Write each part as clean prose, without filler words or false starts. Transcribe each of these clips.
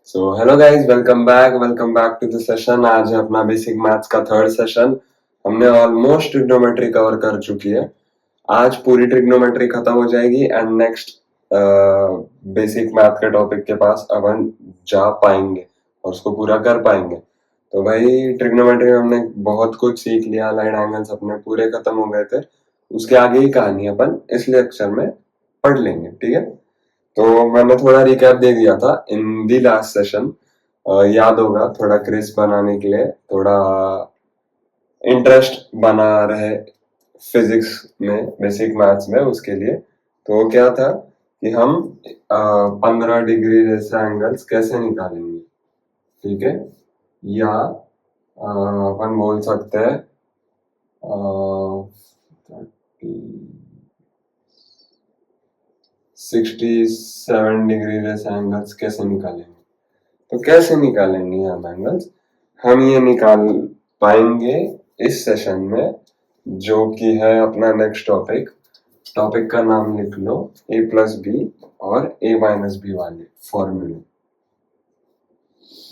So hello guys, welcome back to the session. आज है अपना बेसिक मैथ्स का थर्ड सेशन। हमने ऑलमोस्ट ट्रिग्नोमेट्री कवर कर चुकी है। आज पूरी ट्रिग्नोमेट्री खत्म हो जाएगी एंड नेक्स्ट बेसिक मैथ के टॉपिक के पास अब हम जा पाएंगे और उसको पूरा कर पाएंगे। तो भाई ट्रिग्नोमेट्री में हमने बहुत कुछ सीख लिया, लाइन एंगल्स अपने पूरे खत्म हो गए थे। उसके आगे ही कहानी अपन इस लेक्चर में पढ़ लेंगे, ठीक है। तो मैंने थोड़ा रिकैप दे दिया था इन दी लास्ट सेशन, याद होगा, थोड़ा क्रिस्प बनाने के लिए, थोड़ा इंटरेस्ट बना रहे फिजिक्स में, बेसिक मैथ्स में, उसके लिए। तो क्या था कि हम 15 डिग्री जैसे एंगल्स कैसे निकालेंगे, ठीक है। या अपन बोल सकते हैं 67 डिग्री जैसे एंगल्स कैसे निकालेंगे। तो कैसे निकालेंगे हम एंगल्स, हम ये निकाल पाएंगे इस सेशन में, जो कि है अपना नेक्स्ट टॉपिक। टॉपिक का नाम लिख लो a+b और a-b वाले फॉर्मूले।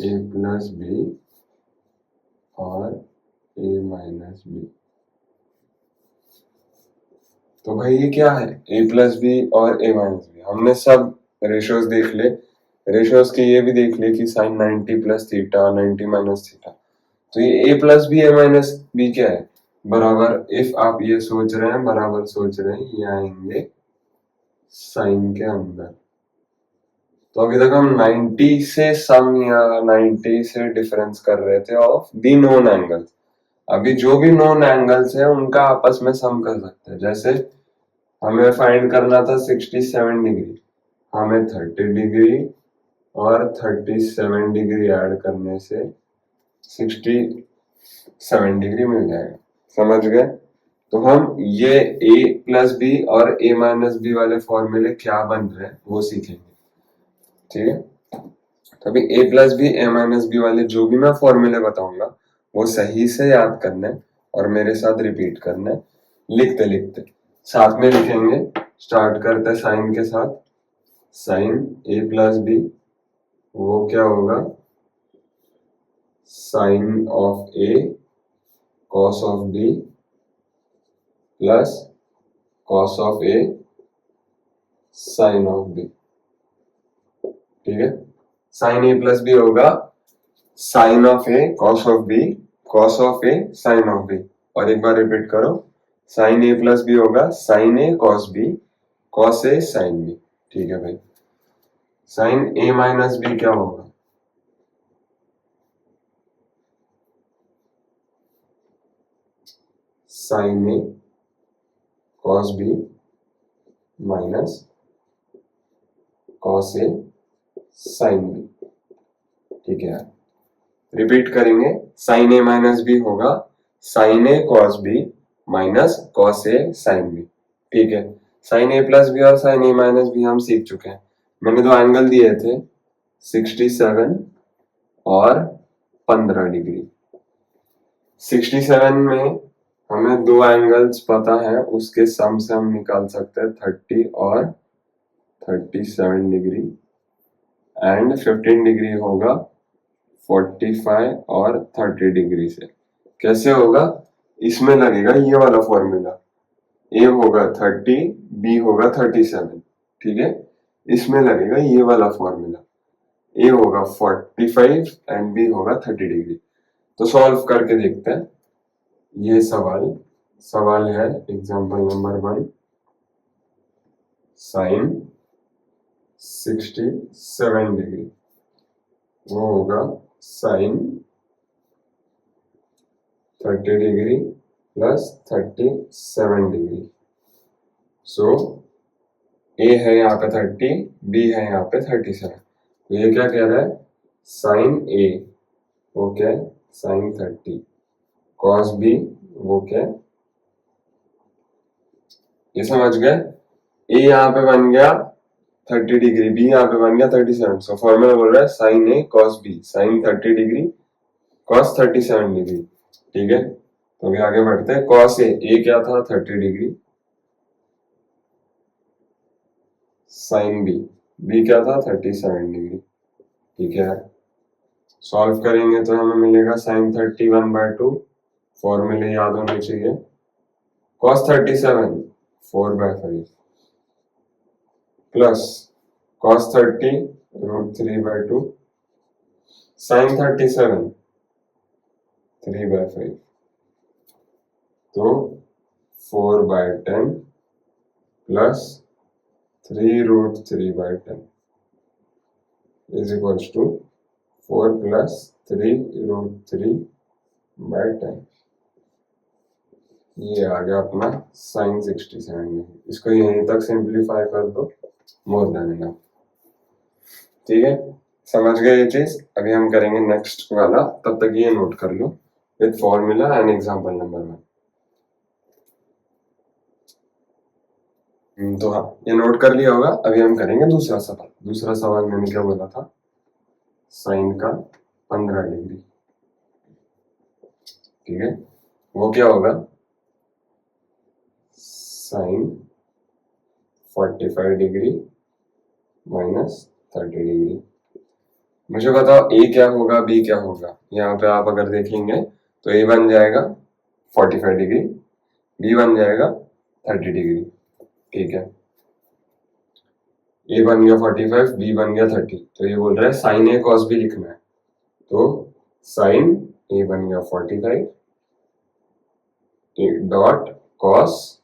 a+b और a-b। तो भाई ये क्या है a+b और a-b? हमने सब रेशियोज देख ले, रेशियोज के ये भी देख ले कि sine 90 plus theta 90 minus theta. तो ये a+b a-b क्या है, बराबर, इफ आप ये सोच रहे हैं, बराबर सोच रहे हैं, ये आएंगे साइन के अंदर। तो अभी तक हम 90 से सम या 90 से डिफरेंस कर रहे थे ऑफ दी नोन एंगल्स। अभी जो भी नोन एंगल्स है उनका आपस में सम कर सकते हैं। जैसे हमें फाइंड करना था 67 डिग्री, हमें 30 डिग्री और 37 डिग्री ऐड करने से 67 डिग्री मिल जाएगा, समझ गए। तो हम ये a+b और a-b वाले फॉर्मूले क्या बन रहे हैं वो सीखेंगे, ठीक है। तो अभी a+b a-b वाले जो भी मैं फॉर्मूले बताऊंगा वो सही से याद करना है और मेरे साथ रिपीट करना है, लिखते लिखते साथ में लिखेंगे। स्टार्ट करते साइन के साथ। साइन a+b वो क्या होगा, sine of a cos of b plus cos of a sine of b, ठीक है। साइन a+b होगा sine of a cos of b, cos of a sine of b। और एक बार रिपीट करो, साइन a+b होगा sine a cos b, cos a sine b, ठीक है भाई। साइन a-b क्या होगा, sine a cos b minus cos a sine b, ठीक है यार। रिपीट करेंगे, साइन a-b होगा sine a cos b minus cos a sine b, ठीक है। साइन a+b और साइन a-b हम सीख चुके हैं। मैंने दो एंगल दिए थे 67 और 15 डिग्री। 67 में हमें दो एंगल्स पता है, उसके सम से हम निकाल सकते हैं 30 और 37 डिग्री। एंड 15 डिग्री होगा 45 और 30 डिग्री से। कैसे होगा, इसमें लगेगा ये वाला फॉर्मूला, a होगा 30, b होगा 37, ठीक है। इसमें लगेगा ये वाला फॉर्मूला, a होगा 45 एंड b होगा 30 डिग्री। तो सॉल्व करके देखते हैं ये सवाल है एग्जांपल नंबर 1। साइन 67 डिग्री वो होगा sine 30 degree plus 37 degree. So a है यहाँ पे 30, b है यहाँ पे 37। तो ये क्या कह रहा है, साइन a वो क्या है, साइन 30, कॉस b वो क्या है, ये समझ गए। a यहाँ पे बन गया 30 डिग्री, b यहाँ पे बन गया 37। सो फॉर्मूला बोल रहा है sine a cos b, sine 30 degree cos 37 degree, ठीक है। तो अभी आगे बढ़ते हैं। कॉस a क्या था 30 डिग्री, साइन b क्या था 37 डिग्री, ठीक है, सॉल्व करेंगे तो हमें मिलेगा sin 30 1/2, फॉर्मूले याद होने चाहिए, cos 37 4/5 प्लस cos 30 √3/2 sin 37 3/5, तो 4/10 plus 3√3/10 is equals to 4 plus 3√3/10। ये आ गया अपना sin 67। इसको यहीं तक सिंप्लीफाई कर दो, मोर देन इनफ। ठीक है, समझ गए ये चीज। अभी हम करेंगे नेक्स्ट वाला, तब तक ये नोट कर लो with formula and example number 1। तो हाँ, ये नोट कर लिया होगा। अभी हम करेंगे दूसरा सवाल। दूसरा सवाल मैंने क्या बोला था, साइन का 15 डिग्री। ठीक है, वो क्या होगा, साइन 45 डिग्री माइनस 30 डिग्री। मुझे बताओ ए क्या होगा, बी क्या होगा। यहाँ पे आप अगर देखेंगे तो ए बन जाएगा 45 डिग्री, बी बन जाएगा 30 डिग्री। ठीक है, ए बन गया 45, बी बन गया 30, तो ये बोल रहा है साइन ए कॉस बी लिखना है। तो साइन ए बन गया 45 डॉट कॉस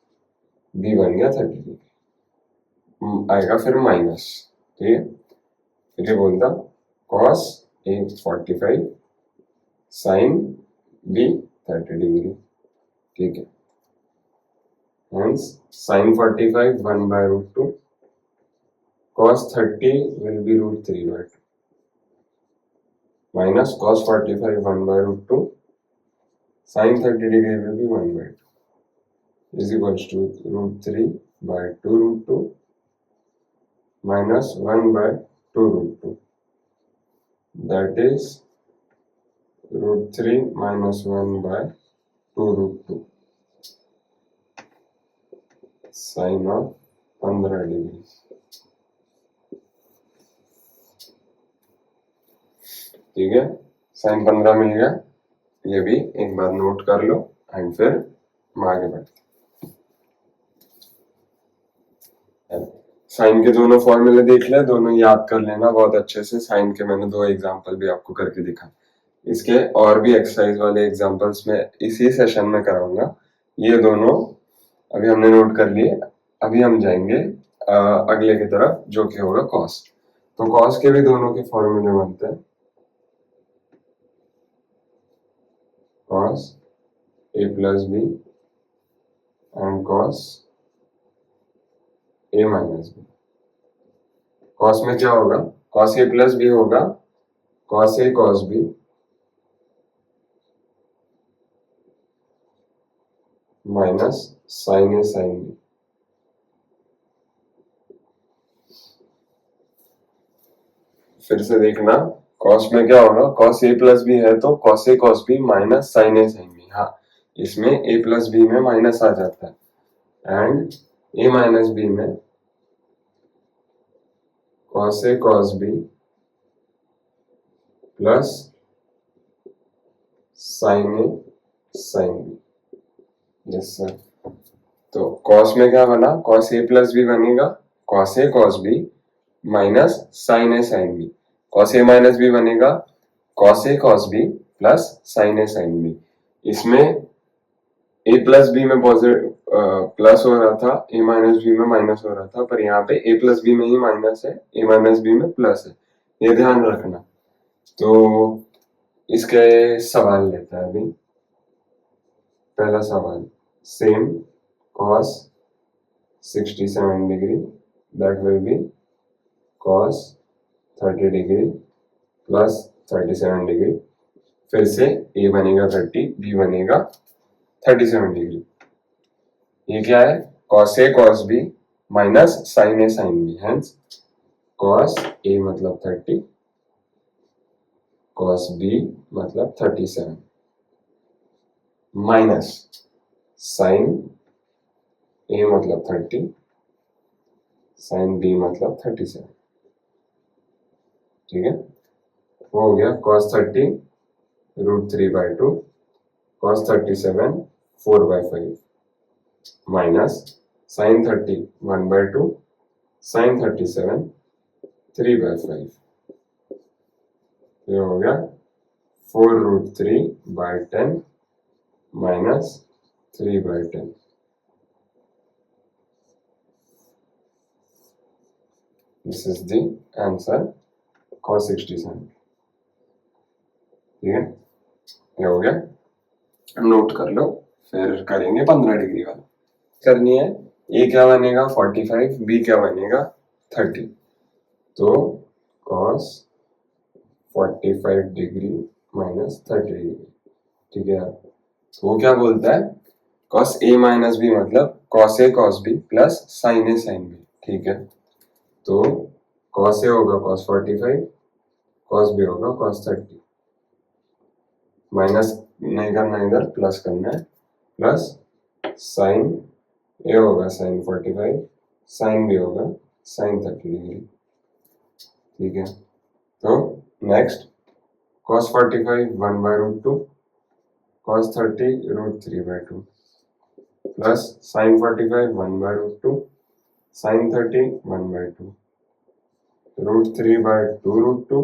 बी बन गया 30 डिग्री, आएगा फिर माइनस। ठीक है, फिर ये बोलता cos A 45 sine B 30 degree. ठीक है, hence sin 45 1/√2 cos 30 will be √3/2 minus cos 45 1/√2 sin 30 degree will be 1/2 is equals to √3/2√2 minus 1/2√2, that is √3 minus 1/2√2 sine of 15 degree. ठीक है, साइन 15 मिल गया। ये भी एक बार नोट कर लो एंड फिर हम आगे बढ़ते। साइन के दोनों फॉर्मूले देख ले, दोनों याद कर लेना बहुत अच्छे से। साइन के मैंने 2 एग्जांपल भी आपको करके दिखा। इसके और भी एक्सरसाइज वाले एग्जांपल्स में इसी सेशन में कराऊंगा। ये दोनों अभी हमने नोट कर लिए। अभी हम जाएंगे अगले की तरफ, जो कि होगा कॉस। तो कॉस के भी दोनों के फॉर्मूले बनते हैं, cos a plus b and cos a minus b। cos में क्या होगा, cos a plus b होगा cos a cos b minus sin a sin b। फिर से देखना, cos में क्या होगा, cos a plus b है तो cos a cos b minus sin a sin b। हाँ, इसमें a plus b में माइनस आ जाता है एंड a माइनस b में cos a cos b plus sin a sin b। Yes sir. तो cos में क्या बना, cos a plus b बनेगा cos a cos b minus sin a sin b। cos a minus b बनेगा cos a cos b plus sin a sin b। इसमें a plus b में plus हो रहा था, a माइनस b में minus हो रहा था, पर यहाँ पे a प्लस b में ही माइनस है, a माइनस b में प्लस है, ये ध्यान रखना। तो इसके सवाल लेता है अभी। पहला सवाल, same cos 67 degree that will be cos 30 degree plus 37 degree. फिर से a बनेगा 30, b बनेगा 37 डिग्री। ये क्या है, cos a cos b minus sin a sin b। Hence cos a मतलब 30, cos b मतलब 37 माइनस sin a मतलब 30, sin b मतलब 37। ठीक है, वो हो गया cos 30 √3/2, cos 37 4/5 minus sin 30 1/2, sin 37 3/5। ये हो गया 4√3/10 minus 3/10। This is the answer cos 67। ठीक है, ये हो गया, नोट कर लो। फिर करेंगे 15 डिग्री वाला। करनी है, ए क्या बनेगा 45, बी क्या बनेगा 30। तो cos 45 डिग्री माइनस 30 डिग्री। ठीक है, वो क्या बोलता है, cos a माइनस बी मतलब cos a cos b plus sin a sin b। ठीक है, तो cos a होगा cos 45, cos b होगा cos 30। माइनस नहीं करना, इधर प्लस करना है, प्लस sin a होगा sin 45, sin b होगा sin 30 डिग्री। ठीक है, तो next cos 45 1/√2, cos 30 √3/2 plus sin 45 1/√2, sin 30 1/2, √3/2√2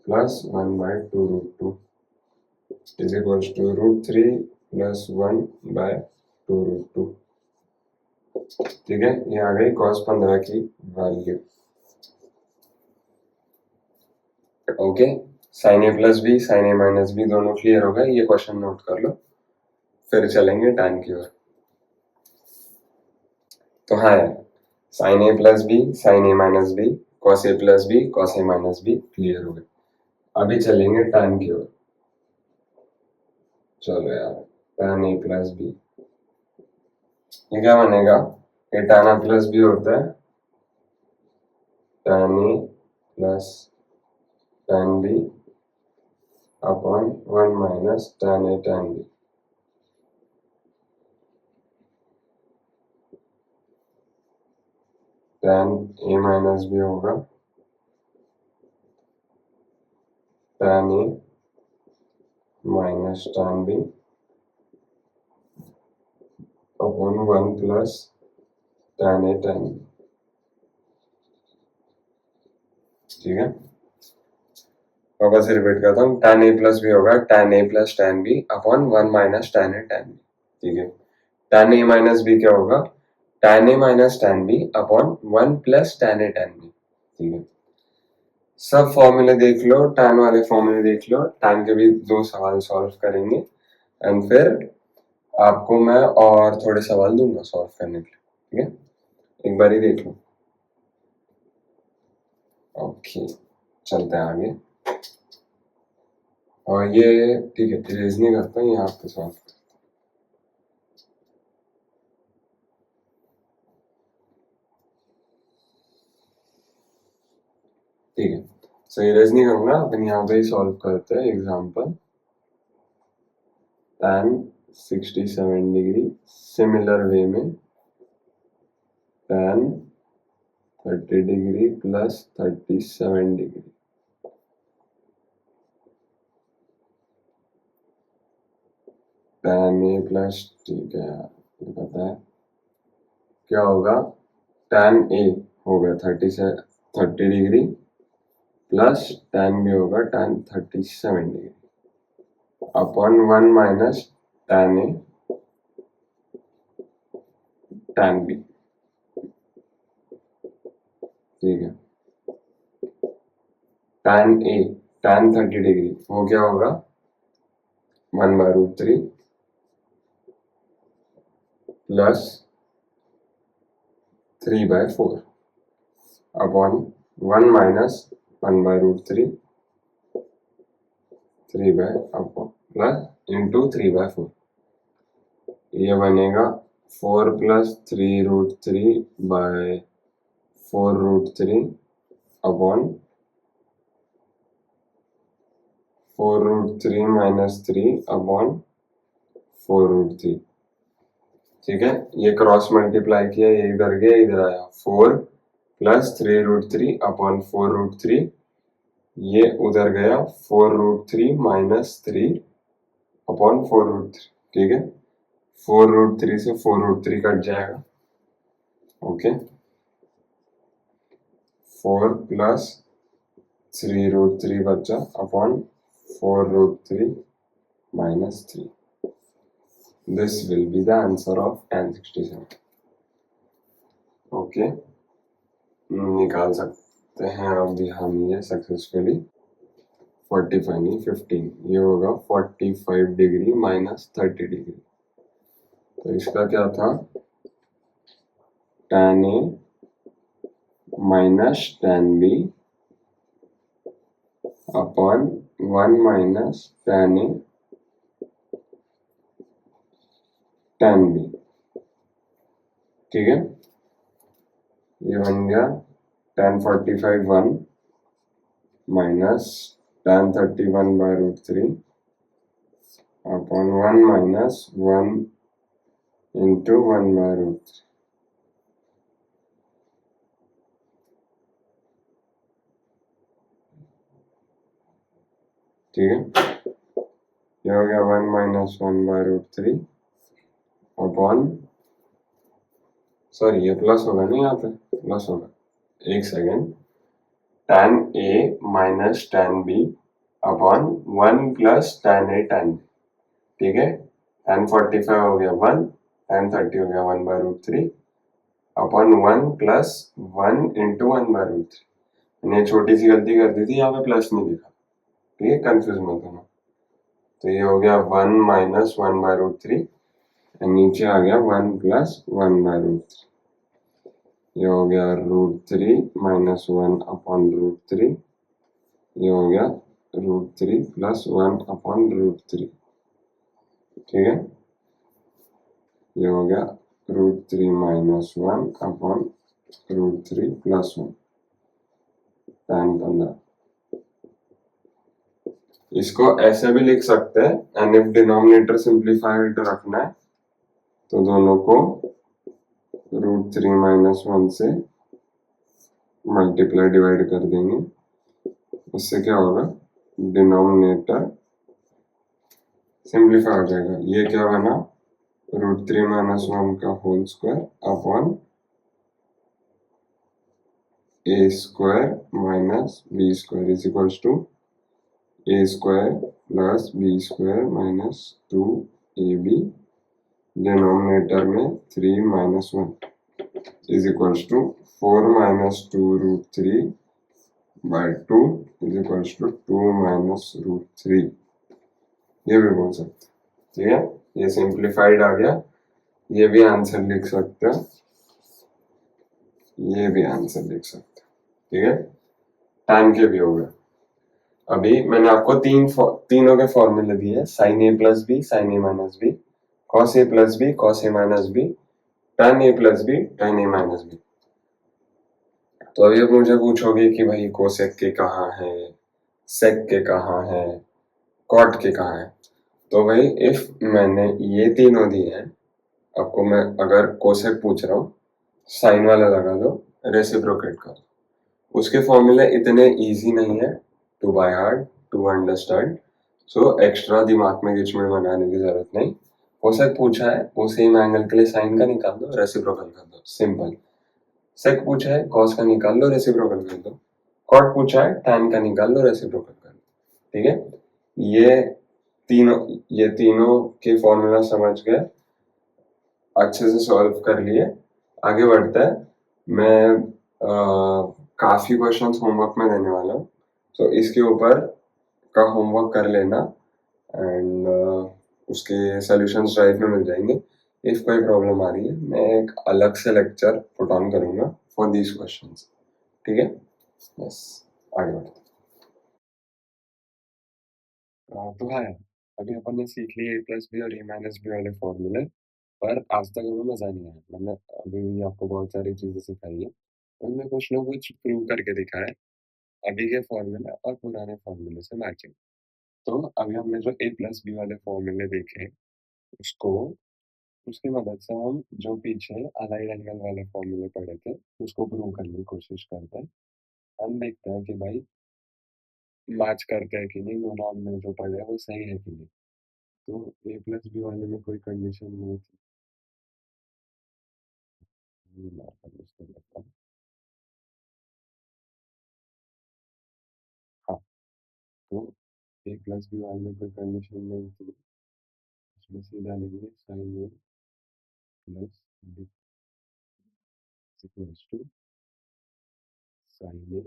plus 1/2√2 is equals to √3 plus 1/2√2। ठीक है, ये आ गई cos 15 की value. Okay, sin a plus b sin a minus b दोनों क्लियर हो गए। ये क्वेश्चन नोट कर लो, फिर चलेंगे tan की ओर। तो हाँ यार, sin a plus b sin a minus b cos a plus b cos a minus b clear हो गए। अभी चलेंगे tan की ओर। चलो यार, tan a प्लस बी, ये क्या बनेगा, ये tan a प्लस बी होता है tan a plus tan b upon 1 minus tan a tan b। tan a minus b होगा tan a minus tan b upon 1 plus tan a tan b। ठीक है, वापस रिपीट करता हूँ, tan a plus b होगा tan a plus tan b upon 1 minus tan a tan b। ठीक है, tan a minus b क्या होगा, tan a minus tan b upon 1 plus tan a tan b। ठीक है, सब फॉर्मूले देख लो, tan वाले फॉर्मूले देख लो, tan के भी 2 सवाल सॉल्व करेंगे एंड फिर आपको मैं और थोड़े सवाल दूंगा सॉल्व करने के लिए। ठीक है, एक बार ही देख लो। ओके, चलते हैं आगे। और ये ठीक है, इरेज नहीं करता, ये आपको सॉल्व करता। ठीक है, सो इरेज नहीं करूंगा, अपन यहाँ पे ही सॉल्व करते हैं। Example tan 67 degree, similar way में tan 30 degree plus 37 degree. tan a plus, ठीक है यार, ये पता है क्या होगा, tan a होगा 30 डिग्री प्लस tan b होगा tan 37 degree upon 1 minus tan a tan b। ठीक है, tan a tan 30 डिग्री वो क्या होगा 1/√3 plus 3/4 upon 1 minus 1/√3 plus into 3/4। ये बनेगा 4 प्लस 3√3/4√3 अपॉन 4√3 माइनस 3 अपॉन 4√3। ठीक है, ये क्रॉस मल्टीप्लाई किया, ये इधर गया इधर आया, 4 प्लस 3√3 अपॉन 4√3 ये उधर गया 4√3 -3 अपॉन 4√3, ठीक है। 4√3 से 4√3 कट जाएगा, ओके। 4 प्लस 3√3 बचा upon 4√3 -3. This will be the answer of tan 67. Okay, निकाल सकते हैं अभी हम ये सक्सेसफुली। 45 नहीं 15, ये होगा 45 डिग्री -30 डिग्री। तो इसका क्या था, tan A minus tan B upon 1 minus tan A tan B, ठीक है। ये बन गया tan 45 1 minus tan 31/√3 upon 1 minus 1 into 1/√3, ठीक है। ये हो गया 1 माइनस 1/√3 अपॉन, सॉरी ये प्लस होगा नहीं, यहाँ पे प्लस होगा, एक second, tan A minus tan B upon 1 plus tan A tan B, ठीक है। tan 45 हो गया 1, tan 30 हो गया 1/√3 अपॉन 1 प्लस 1 इंटू 1/√3। मैंने छोटी सी गलती कर दी थी, यहाँ पे प्लस नहीं लिखा, ठीक है, कंफ्यूज मत होना। तो ये हो गया 1 माइनस 1/√3, नीचे आ गया 1 प्लस 1/√3। ये हो गया √3 माइनस 1 अपॉन √3, ये हो गया √3 प्लस 1 अपॉन √3, ठीक है। ये हो गया √3 माइनस 1 अपॉन √3 प्लस 1, tan 15। इसको ऐसे भी लिख सकते हैं, एंड इफ डिनोमिनेटर सिंप्लीफाइड रखना है तो दोनों को √3 माइनस 1 से मल्टीप्लाई डिवाइड कर देंगे, उससे क्या होगा, डिनोमिनेटर सिंप्लीफाई हो जाएगा। ये क्या बना, √3 माइनस 1 का whole square upon a square minus b square is equals to a square plus b square minus 2ab, denominator में 3 minus 1 is equals to 4 minus 2√3 by 2 is equals to 2 minus √3, ये भी बोल सकते, ठीक है। ये सिंप्लीफाइड आ गया, ये भी आंसर लिख सकते हैं, ये भी आंसर लिख सकते हैं, ठीक है। टाइम के भी होगा। अभी मैंने आपको तीनों के फॉर्मूले दिए, sign a plus B, sign A minus B, cos A plus B, cos A minus B, tan A plus B, tan A minus B. तो अभी आप मुझे पूछोगे कि भाई कोसेक के कहाँ है, सेक के कहाँ है, कॉट के कहाँ है। तो भाई इफ मैंने ये तीनों दिए हैं आपको, मैं अगर कोसेक पूछ रहा हूँ, साइन वाला लगा दो, रेसिप्रोकेट कर दो। उसके फॉर्मूले इतने इजी नहीं है to by heart to understand, so extra दिमाग में गिचमिड़ बनाने की जरूरत नहीं। कोसेक पूछा है वो सेम एंगल के लिए साइन का निकाल दो, रेसिप्रोकल कर दो, सिंपल। सेक पूछा है कॉस का निकाल लो, रेसिप्रोकल कर दो। कॉट पूछा है tan का निकाल लो, रेसिप्रोकल कर दो, ठीक है। ये तीनों के फॉर्मूला समझ गए, अच्छे से सॉल्व कर लिए, आगे बढ़ते हैं। मैं काफी क्वेश्चंस होमवर्क में देने वाला हूँ, तो इसके ऊपर का होमवर्क कर लेना, एंड उसके सॉल्यूशंस ड्राइव में मिल जाएंगे। इफ कोई प्रॉब्लम आ रही है मैं एक अलग से लेक्चर पुट ऑन करूंगा फॉर दीज क्वेश्चंस, ठीक है। यस, आगे बढ़ते हैं। तो है, अभी अपन ने सीख लिए ए प्लस बी और ए माइनस बी वाले फॉर्मूले, पर आज तक हमें मजा नहीं आया। मैंने अभी भी आपको बहुत सारी चीजें सिखाई है, उनमें कुछ ना कुछ प्रूव करके दिखाया है, अभी के फॉर्मूले और पुराने फॉर्मूले से मैचिंग। तो अभी हमने जो ए प्लस बी वाले फॉर्मूले देखे, उसको उसकी मदद से हम जो पीछे अलाइड एंगल वाले फॉर्मूले पढ़े थे उसको प्रूव करने की कोशिश करते हैं। हम देखते हैं कि भाई मैच करते हैं कि नहीं, दोनों हमने जो पढ़े हैं वो सही है कि नहीं। तो ए प्लस बी वाले में कोई कंडीशन नहीं थी। ये मैं पनिश कर लेता हूँ। हाँ, तो ए प्लस बी वाले में कोई कंडीशन नहीं थी। उसमें सीधा लिखिए sine a plus b equals to sine a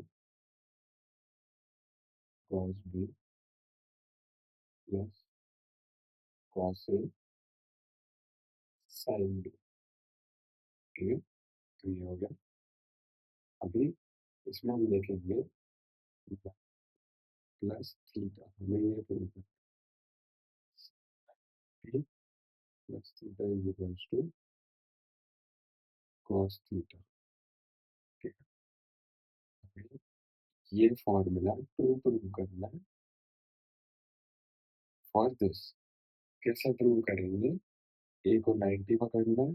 cos b plus cos a sine b. ठीक है, तो ये हो गया। अभी इसमें हम देखेंगे प्लस थीटा, हमें ये प्रूव करना है plus theta is equals to cos theta. ठीक है, अभी ये फॉर्मूला टू प्रूव करना है फॉर दिस। कैसे प्रूव करेंगे? ए को 90 पकड़ना है,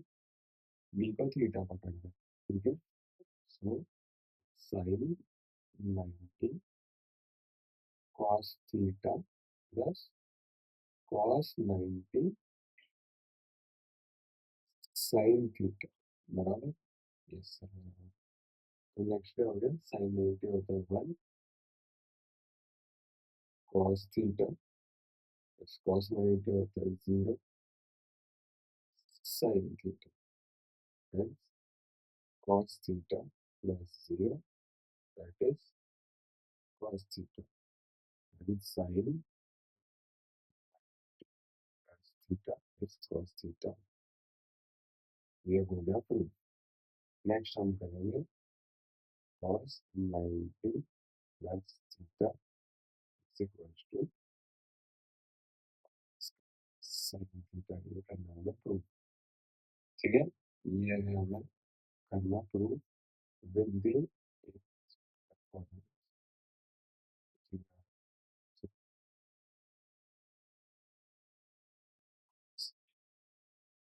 बी को थीटा पकड़ना है। ठीक है, so sine 90 cos theta plus cos 90 sine theta बराबर। Yes sir. तो नेक्स्ट क्या हो गया? साइन 90 होता है 1 कॉस थीटा प्लस कॉस 90 होता है 0 sine theta hence cos theta plus 0 that is cos theta, that is sin plus theta is cos theta। ये हो गया प्रूफ। नेक्स्ट हम करेंगे cos 90 plus theta is equals to sin theta। ये करना होगा प्रूफ। ठीक है, ये है हमें करना proof with the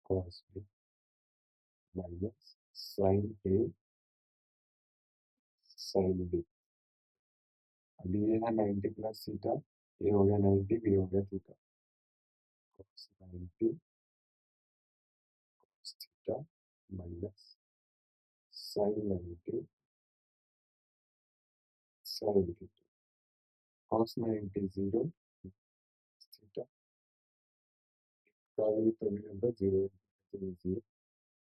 cos b minus sin a sin b। अभी ये है 90 प्लस थीटा, ये हो गया 90, बी हो गया theta. cos 90 cos theta minus sin 90 sin theta। cos 90 0 theta का भी तो भी होगा 0 0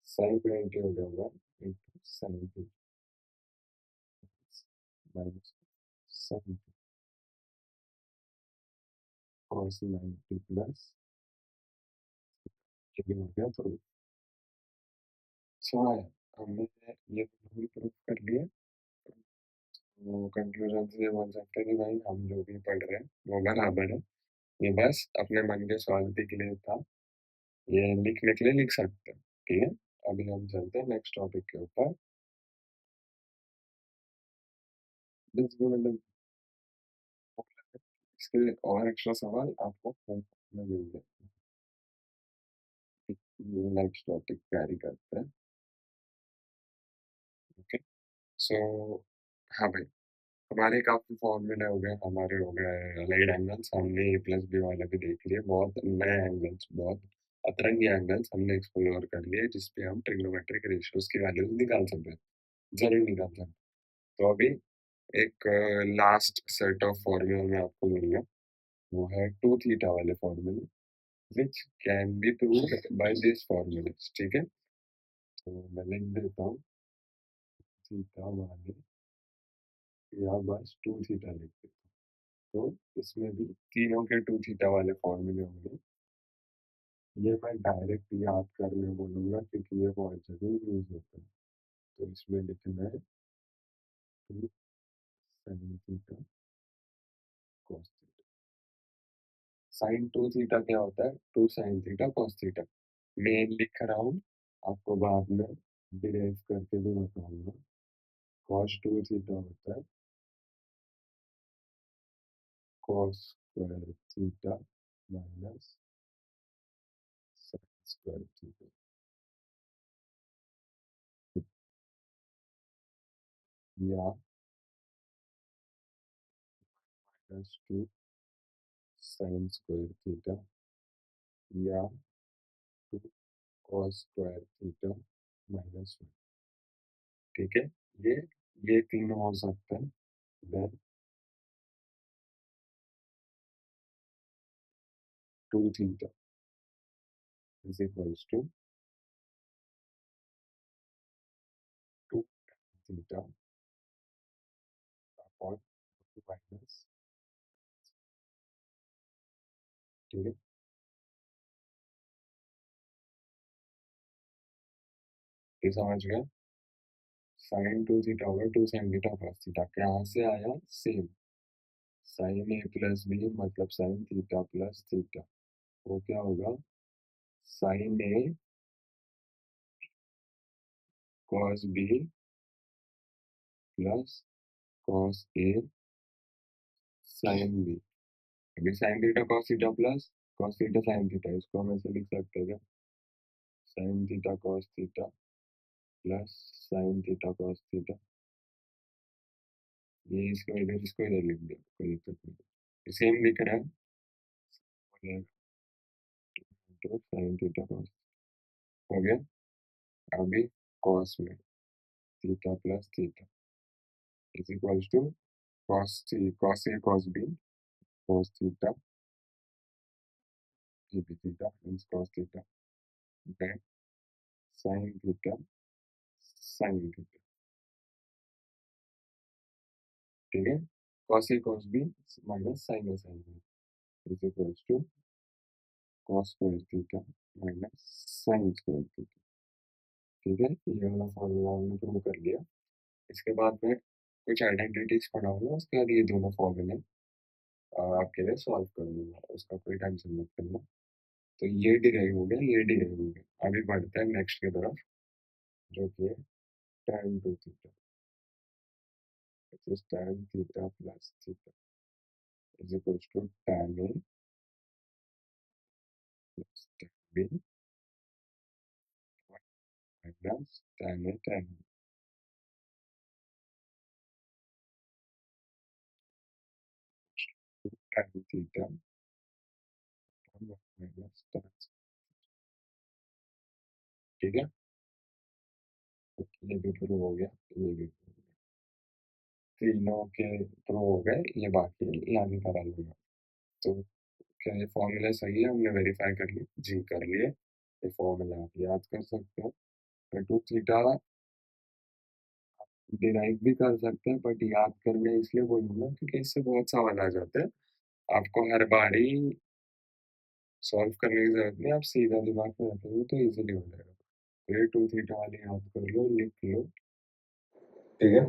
sin 90 हो जाएगा into sin theta minus sin theta cos 90 plus ये भी हो गया प्रूफ। सो आया, हमने ये भी प्रूफ कर लिया। तो कंक्लूजन से ये बोल सकते हैं कि भाई हम जो भी पढ़ रहे हैं वो बराबर है। ये बस अपने मन के स्वार्थी के लिए था, ये लिखने के लिए लिख सकते हैं। ठीक है, अभी हम चलते हैं नेक्स्ट टॉपिक के ऊपर। मतलब इसके और एक्स्ट्रा सवाल आपको फोन में मिल जाए। नेक्स्ट टॉपिक कैरी करते हैं। ओके, सो हाँ भाई, हमारे काफी फॉर्मूले हो गए, हमारे हो गए अलाइड एंगल्स, हमने ए प्लस बी वाला भी देख लिया, बहुत नए एंगल्स, बहुत अतरंगी एंगल्स हमने एक्सप्लोर कर लिए जिसपे हम ट्रिग्नोमेट्रिक रेशियोज की वैल्यूज निकाल सकते हैं, जरूर निकाल सकते हैं। तो अभी एक लास्ट सेट ऑफ फॉर्मूला में आपको मिलेगा, वो है टू थीटा वाले फॉर्मूले which can be proved by this formulas. ठीक है, तो मैं लिख देता हूँ थीटा वाले, या बस टू थीटा लिख देता हूँ। तो इसमें भी तीनों के टू थीटा वाले फॉर्मूले होंगे। ये मैं डायरेक्ट याद करने बोलूँगा क्योंकि ये बहुत जगह यूज होता है। तो इसमें लिखना है two sine theta cos theta. Sine two theta क्या होता है? Two sine theta cos theta. Main लिख रहा हूँ, आपको बाद में डिराइव करके भी बताऊंगा। कॉस टू थीटा होता है cos square theta minus sine square theta, या प्लस 2 साइन स्क्वायर थीटा या 2 कॉस स्क्वायर थीटा माइनस 1। ठीक है, ये ये तीनों हो सकता है। Then 2 theta is equals to 2 theta upon minus. ठीक है, ये समझ गए। साइन 2 थीटा होगा 2 साइन थीटा कॉस थीटा, कहाँ से आया? Same sign a plus B मतलब साइन थीटा प्लस थीटा, वो क्या होगा? Sign a cos b plus cos a sine B. अभी sign theta cos theta plus cos theta sine theta, इसको हम ऐसे लिख सकते हैं क्या? Sign theta cos theta plus sign theta cos theta, ये इसको इधर लिख दिया, कोई दिक्कत नहीं। सेम लिख रहा है, हो जाएगा तो साइन थीटा कॉस हो गया। अभी कॉस में theta plus theta is equals to cos a cos b cos theta ये भी theta means cos theta then sin theta sin theta। ठीक है, cos a cos b minus sin a sin b is equals to cos square theta minus sin square theta. ठीक है, ये वाला formula हमने prove कर लिया। इसके बाद में कुछ आइडेंटिटीज पढ़ाऊंगा, उसके बाद ये दोनों फॉर्मूले आपके लिए सॉल्व कर दूंगा, उसका कोई टेंशन मत करना। तो ये डिराइव हो गया, ये डिराइव हो गया। अभी बढ़ते हैं नेक्स्ट की तरफ, जो कि है tan 2 theta, which is tan theta plus theta is equals to tan A plus tan B minus tan A tan B tan theta minus tan। ठीक है, तो ये भी प्रूव हो गया, ये भी prove हो गया। तीनों के प्रूव हो गए, ये बाकी है, ये आगे करा लूंगा। तो क्या ये फॉर्मूला सही है? हमने वेरीफाई कर लिया जी, कर लिए। ये फॉर्मूला आप याद कर सकते हो। टू थीटा डिराइव भी कर सकते हैं, बट याद करने इसलिए बोलूंगा क्योंकि इससे बहुत सवाल आ जाते हैं। आपको हर बारी सॉल्व करने की जरूरत नहीं, आप सीधा दिमाग में रखेंगे तो इजीली हो जाएगा। तो ये 2 थीटा वाली याद कर लो, लिख लो। ठीक है,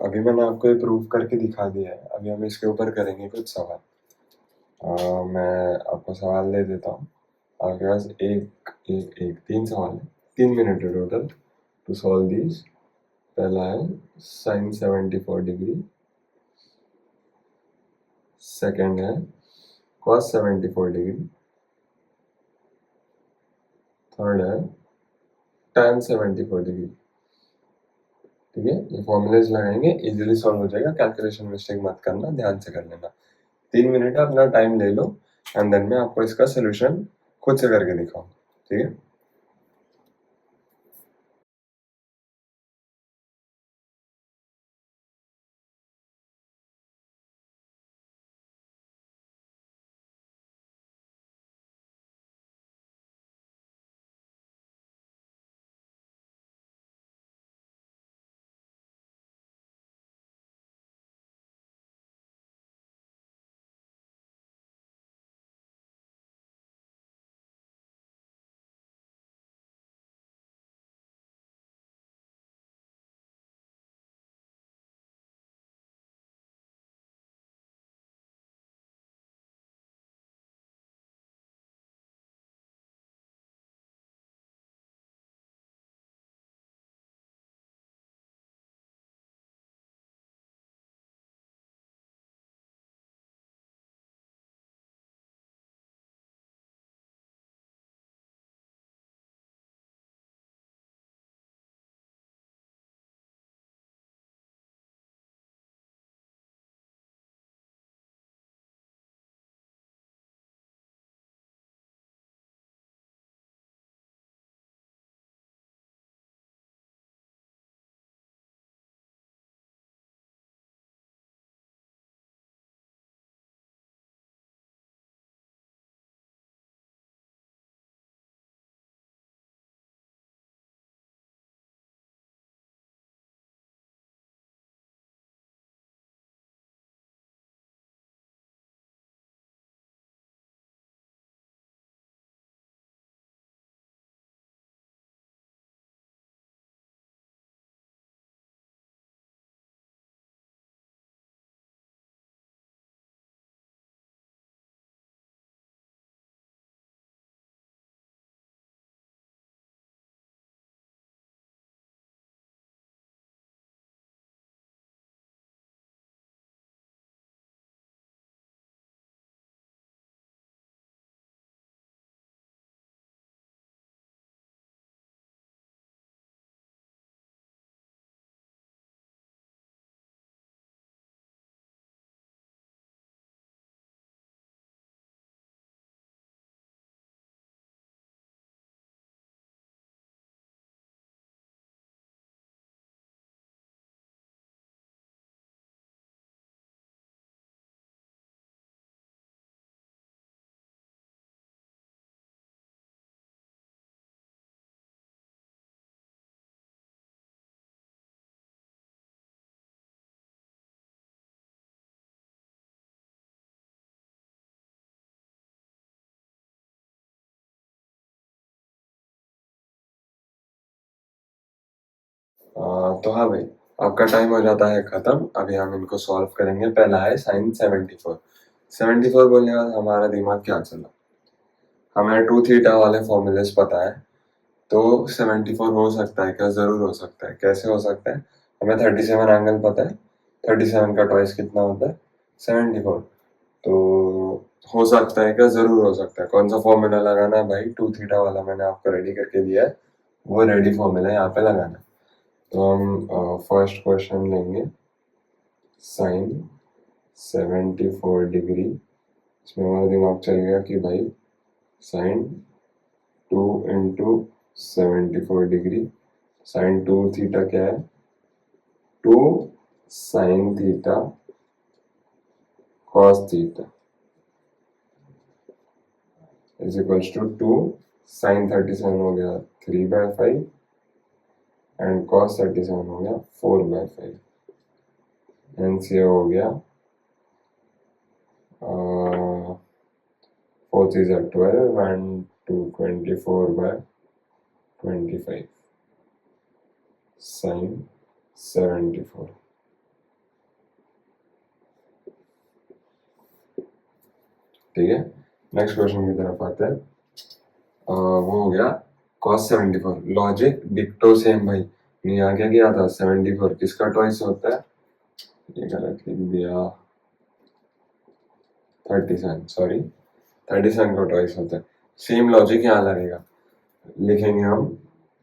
अभी मैंने आपको ये प्रूव करके दिखा दिया है। अभी हम इसके ऊपर करेंगे कुछ सवाल। मैं आपको सवाल दे देता हूँ, आपके पास तीन सवाल है, 3 मिनट है टोटल टू सॉल्व दिस। पहला है साइन 74 डिग्री, सेकंड है कॉस 74 डिग्री, थर्ड है tan 74 डिग्री। ठीक है, ये फॉर्मूलेज लगाएंगे, इजीली सॉल्व हो जाएगा। कैलकुलेशन मिस्टेक मत करना, ध्यान से कर लेना। 3 मिनट अपना टाइम ले लो एंड देन मैं आपको इसका सोल्यूशन खुद से करके दिखाऊं। ठीक है। तो हाँ भाई, आपका टाइम हो जाता है खत्म। अभी हम इनको सॉल्व करेंगे। पहला है साइन 74। 74 बोलने के बाद हमारा दिमाग क्या चला, हमें टू थीटा वाले फॉर्मूलेस पता है, तो 74 हो सकता है क्या? जरूर हो सकता है। कैसे हो सकता है? हमें 37 एंगल पता है, 37 का ट्वाइस कितना होता है? 74। तो हो सकता है क्या? जरूर हो सकता है। कौन सा फॉर्मूला लगाना है भाई? टू थीटा वाला मैंने आपको रेडी करके दिया है, वो रेडी फॉर्मूला यहाँ पे लगाना है। तो हम फर्स्ट क्वेश्चन लेंगे, साइन 74 डिग्री। इसमें हमारा दिमाग चल गया कि भाई sine 2 into 74 degree, sine 2 theta क्या है? 2 sine theta cos theta is equals to 2 sine 37 हो गया 3/5 एंड कॉस 37 हो गया 4/5। हेंस ये हो गया 4 3 are 12 and 2 24/25 sin 74। ठीक है, नेक्स्ट क्वेश्चन की तरफ आते हैं। वो हो गया cos 74। लॉजिक डिक्टो सेम भाई। यहाँ क्या किया था? 74 किसका ट्वाइस होता है? ये गलत लिख दिया, 37, सॉरी 37 का ट्वाइस होता है। सेम लॉजिक यहाँ लगेगा, लिखेंगे हम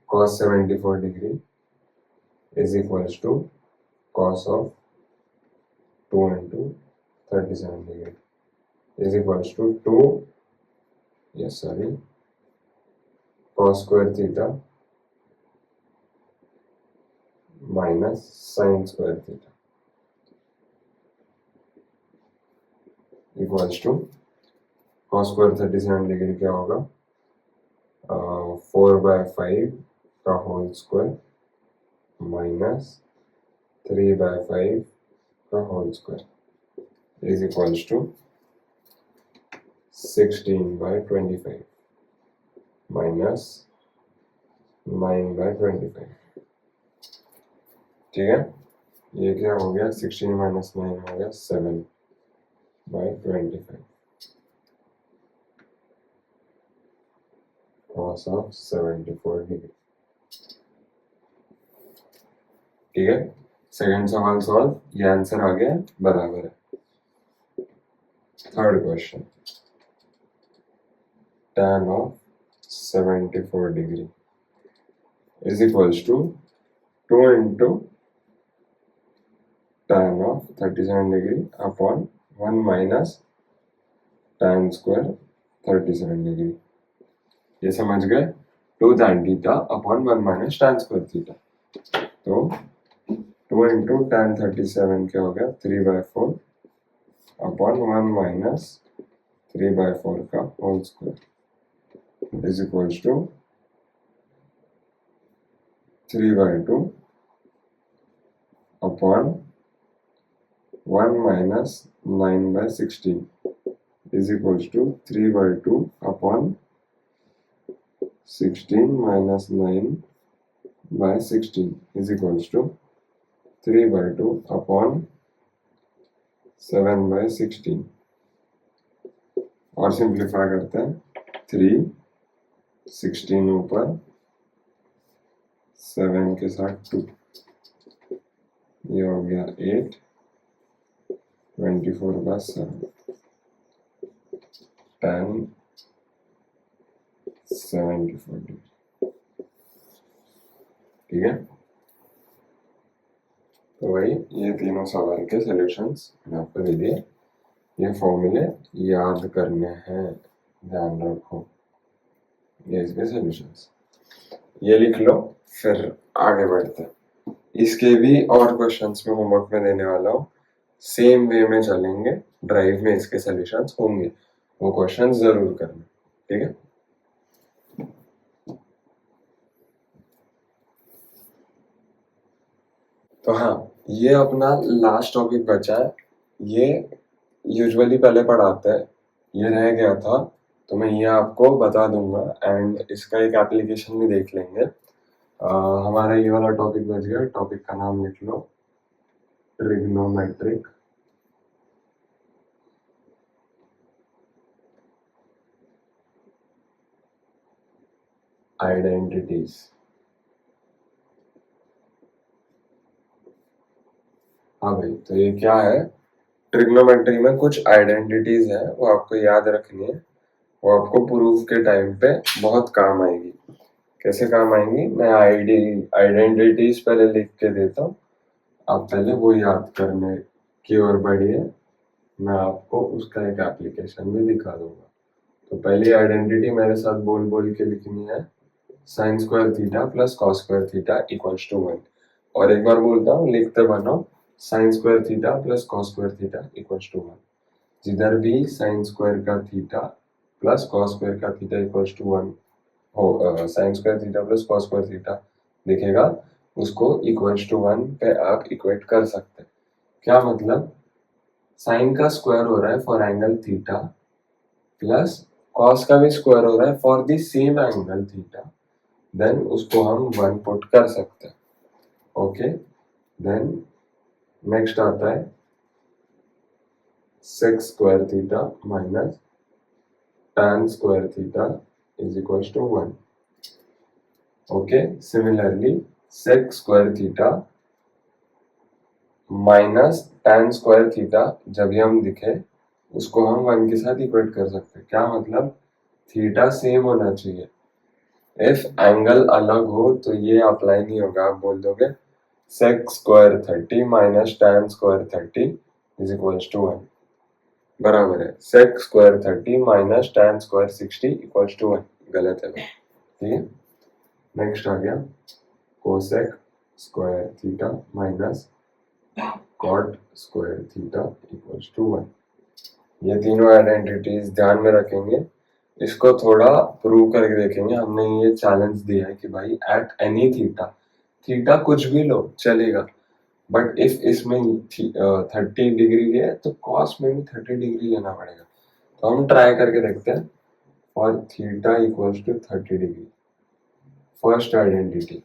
cos 74 degree is equals to cos of 2 into 37 degree is equals to 2, yes sorry, cos square theta minus sine square theta equals to cos square 37 degree क्या होगा? 4/5 का होल स्क्वायर माइनस 3/5 का whole square is equals to 16/25 minus 9/25। ठीक है, ये क्या हो गया? 16 माइनस 9 हो गया 7/25 cos ऑफ 74 डिग्री। ठीक है, सेकंड सवाल सॉल्व, ये आंसर आ गया बराबर है। Third question, tan of 74 degree is equals to 2 into tan of 37 degree upon 1 minus tan square 37 degree. ये समझ गए? 2 tan theta upon 1 minus tan square theta. तो 2 इंटू tan 37 क्या हो गया? 3/4 अपॉन 1 माइनस 3/4 का whole square is equals to 3/2 upon 1 minus 9/16 is equals to 3/2 upon 16 minus 9/16 is equals to 3/2 upon 7/16। और simplify करते हैं, 3 16 ऊपर 7 के साथ 2, ये हो गया 8 24/7 tan 74 डिग्री। ठीक है, तो भाई ये तीनों सवाल के सॉल्यूशंस मैंने आपको दे दिए। ये फॉर्मूले याद करने हैं, ध्यान रखो, ये इसके सॉल्यूशंस ये लिख लो, फिर आगे बढ़ते हैं। इसके भी और क्वेश्चंस में होमवर्क में देने वाला हूँ, सेम वे में चलेंगे, ड्राइव में इसके सॉल्यूशंस होंगे, वो क्वेश्चंस जरूर करना। ठीक है, तो हाँ, ये अपना लास्ट टॉपिक बचा है। ये यूजुअली पहले पढ़ाते हैं, ये रह गया था, तो मैं ये आपको बता दूंगा एंड इसका एक एप्लीकेशन भी देख लेंगे। हमारा ये वाला टॉपिक बच गया। टॉपिक का नाम लिख लो, ट्रिग्नोमेट्रिक आइडेंटिटीज। हाँ भाई, तो ये क्या है, ट्रिग्नोमेट्री में कुछ आइडेंटिटीज है, वो आपको याद रखनी है। वो आपको प्रूफ के टाइम पे बहुत काम आएगी। कैसे काम आएंगी, मैं आइडेंटिटीज पहले लिख के देता हूँ, आप पहले वो याद करने की ओर बढ़िए। मैं आपको उसका एक एप्लीकेशन भी दिखा दूंगा। तो पहली आइडेंटिटी मेरे साथ बोल बोल के लिखनी है, sine square theta plus cos square theta equals to 1। और एक बार बोलता हूँ, लिखते बनो, sine square theta plus cos square theta equals to 1। जिधर भी साइन स्क्वायर का थीटा प्लस कॉस स्क्वायर का थीटा इक्वल्स टू 1 हो, sine square theta plus cos square theta दिखेगा, उसको इक्वल्स टू 1 पे आप इक्वेट कर सकते हैं। क्या मतलब, साइन का स्क्वायर हो रहा है for angle theta plus cos का भी स्क्वायर हो रहा है for the same angle theta, then उसको हम 1 पुट कर सकते हैं। ओके, देन नेक्स्ट आता है sec square theta minus tan square theta is equals to 1। Okay, similarly sec square theta minus tan square theta जब भी हम दिखे, उसको हम 1 के साथ इक्वेट कर सकते हैं। क्या मतलब, थीटा सेम होना चाहिए। इफ एंगल अलग हो तो ये अप्लाई नहीं होगा, आप बोल दोगे sec square 30 minus tan square 30 is equals to 1, बराबर है sec square 30 minus tan square 60 equals to 1। गलत है, ठीक है। नेक्स्ट आ गया cosec square theta minus cot square theta equals to 1। ये तीनों आइडेंटिटीज ध्यान में रखेंगे, इसको थोड़ा प्रूव करके देखेंगे। हमने ये चैलेंज दिया है कि भाई एट एनी थीटा, थीटा कुछ भी लो चलेगा, बट इफ इसमें 30 डिग्री है तो कॉस में भी 30 डिग्री लेना पड़ेगा। तो हम ट्राई करके देखते हैं, for theta equals to 30 degree. First identity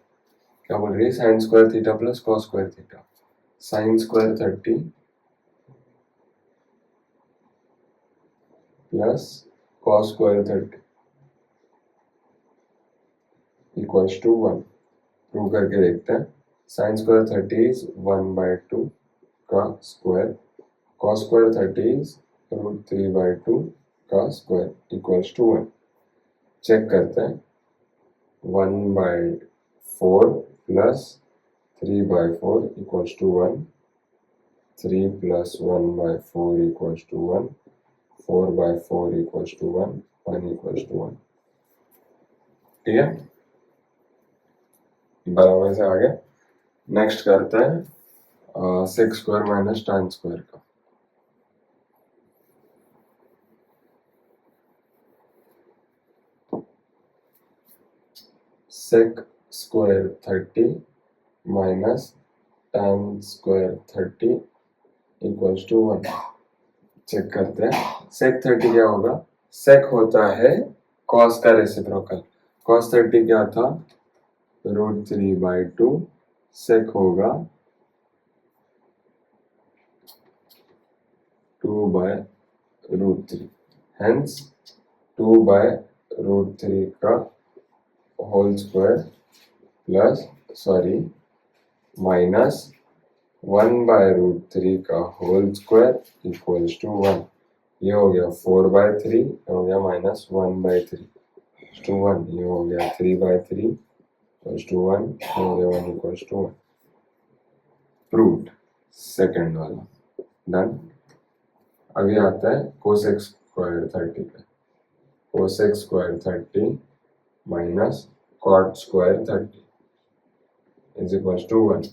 क्या बोल रही है, sine square theta plus cos square theta. Sine square 30 plus cos square 30 equals to 1। Prove करके देखते हैं। साइन स्क्वायर 30 इज 1/2 का स्क्वायर, कॉस स्क्वायर 30 इज √3/2 का स्क्वायर इक्वल्स टू 1। चेक करते हैं, 1/4 plus 3/4 equals to 1, 3 plus 1/4 equals to 1, 4/4 equals to 1, 1 equals to 1। ठीक है, बराबर से आगे नेक्स्ट करते हैं sec square minus tan square का। Sec square 30 minus tan square 30 equals to 1। Check करते हैं, सेक 30 क्या होगा, सेक होता है कॉस का रेसिप्रोकल। कॉस 30 क्या था, √3/2, सेक होगा 2/√3, हेंस 2/√3 का होल स्क्वायर प्लस माइनस 1/√3 का होल स्क्वायर इक्वल्स टू 1। ये हो गया 4/3, हो गया माइनस 1/3 टू 1, ये हो गया 3/3 इक्वल्स टू 1, हो गया 1 इक्वल्स टू 1। प्रूव्ड, सेकंड वाला डन। अभी आता है कोसेक स्क्वायर 30 पे। Cosec square 30 minus cot square 30 is equals to 1।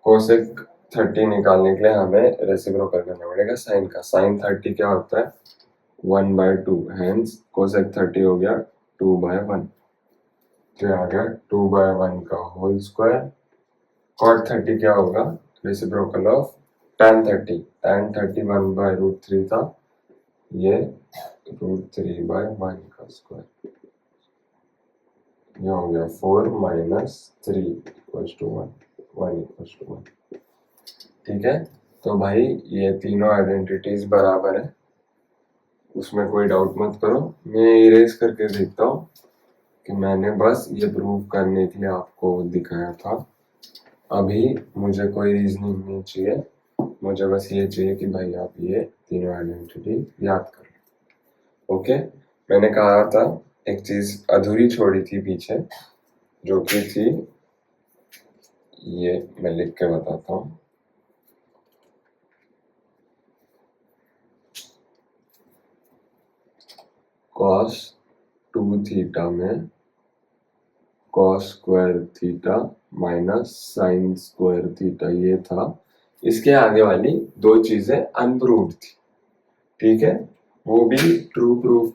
Cosec 30 निकालने के लिए हमें रेसिप्रोकल करना पड़ेगा साइन का। साइन 30 क्या होता है, 1/2, हेंस कोसेक 30 हो गया 2/1। तो आ गया 2/1 का होल स्क्वायर। कॉट 30 क्या होगा, रेसिप्रोकल ऑफ tan 30। tan 30 1/√3 था, ये √3/1 का स्क्वायर। ये हो गया 4 minus 3 equals to 1, 1 equals to 1। ठीक है, तो भाई ये तीनों आइडेंटिटीज बराबर है, उसमें कोई डाउट मत करो। मैं इरेज करके देखता हूँ कि मैंने बस ये प्रूव करने के लिए आपको दिखाया था। अभी मुझे कोई रीजनिंग नहीं चाहिए, मुझे बस ये चाहिए कि भाई आप ये तीनों आइडेंटिटी याद कर लो। ओके, मैंने कहा था एक चीज अधूरी छोड़ी थी पीछे, जो कि थी ये, मैं लिख के बताता हूँ। cos 2 थीटा में cos square theta minus sine square theta, ये था। इसके आगे वाली दो चीजें अनप्रूव्ड थी, ठीक है, वो भी ट्रू प्रूव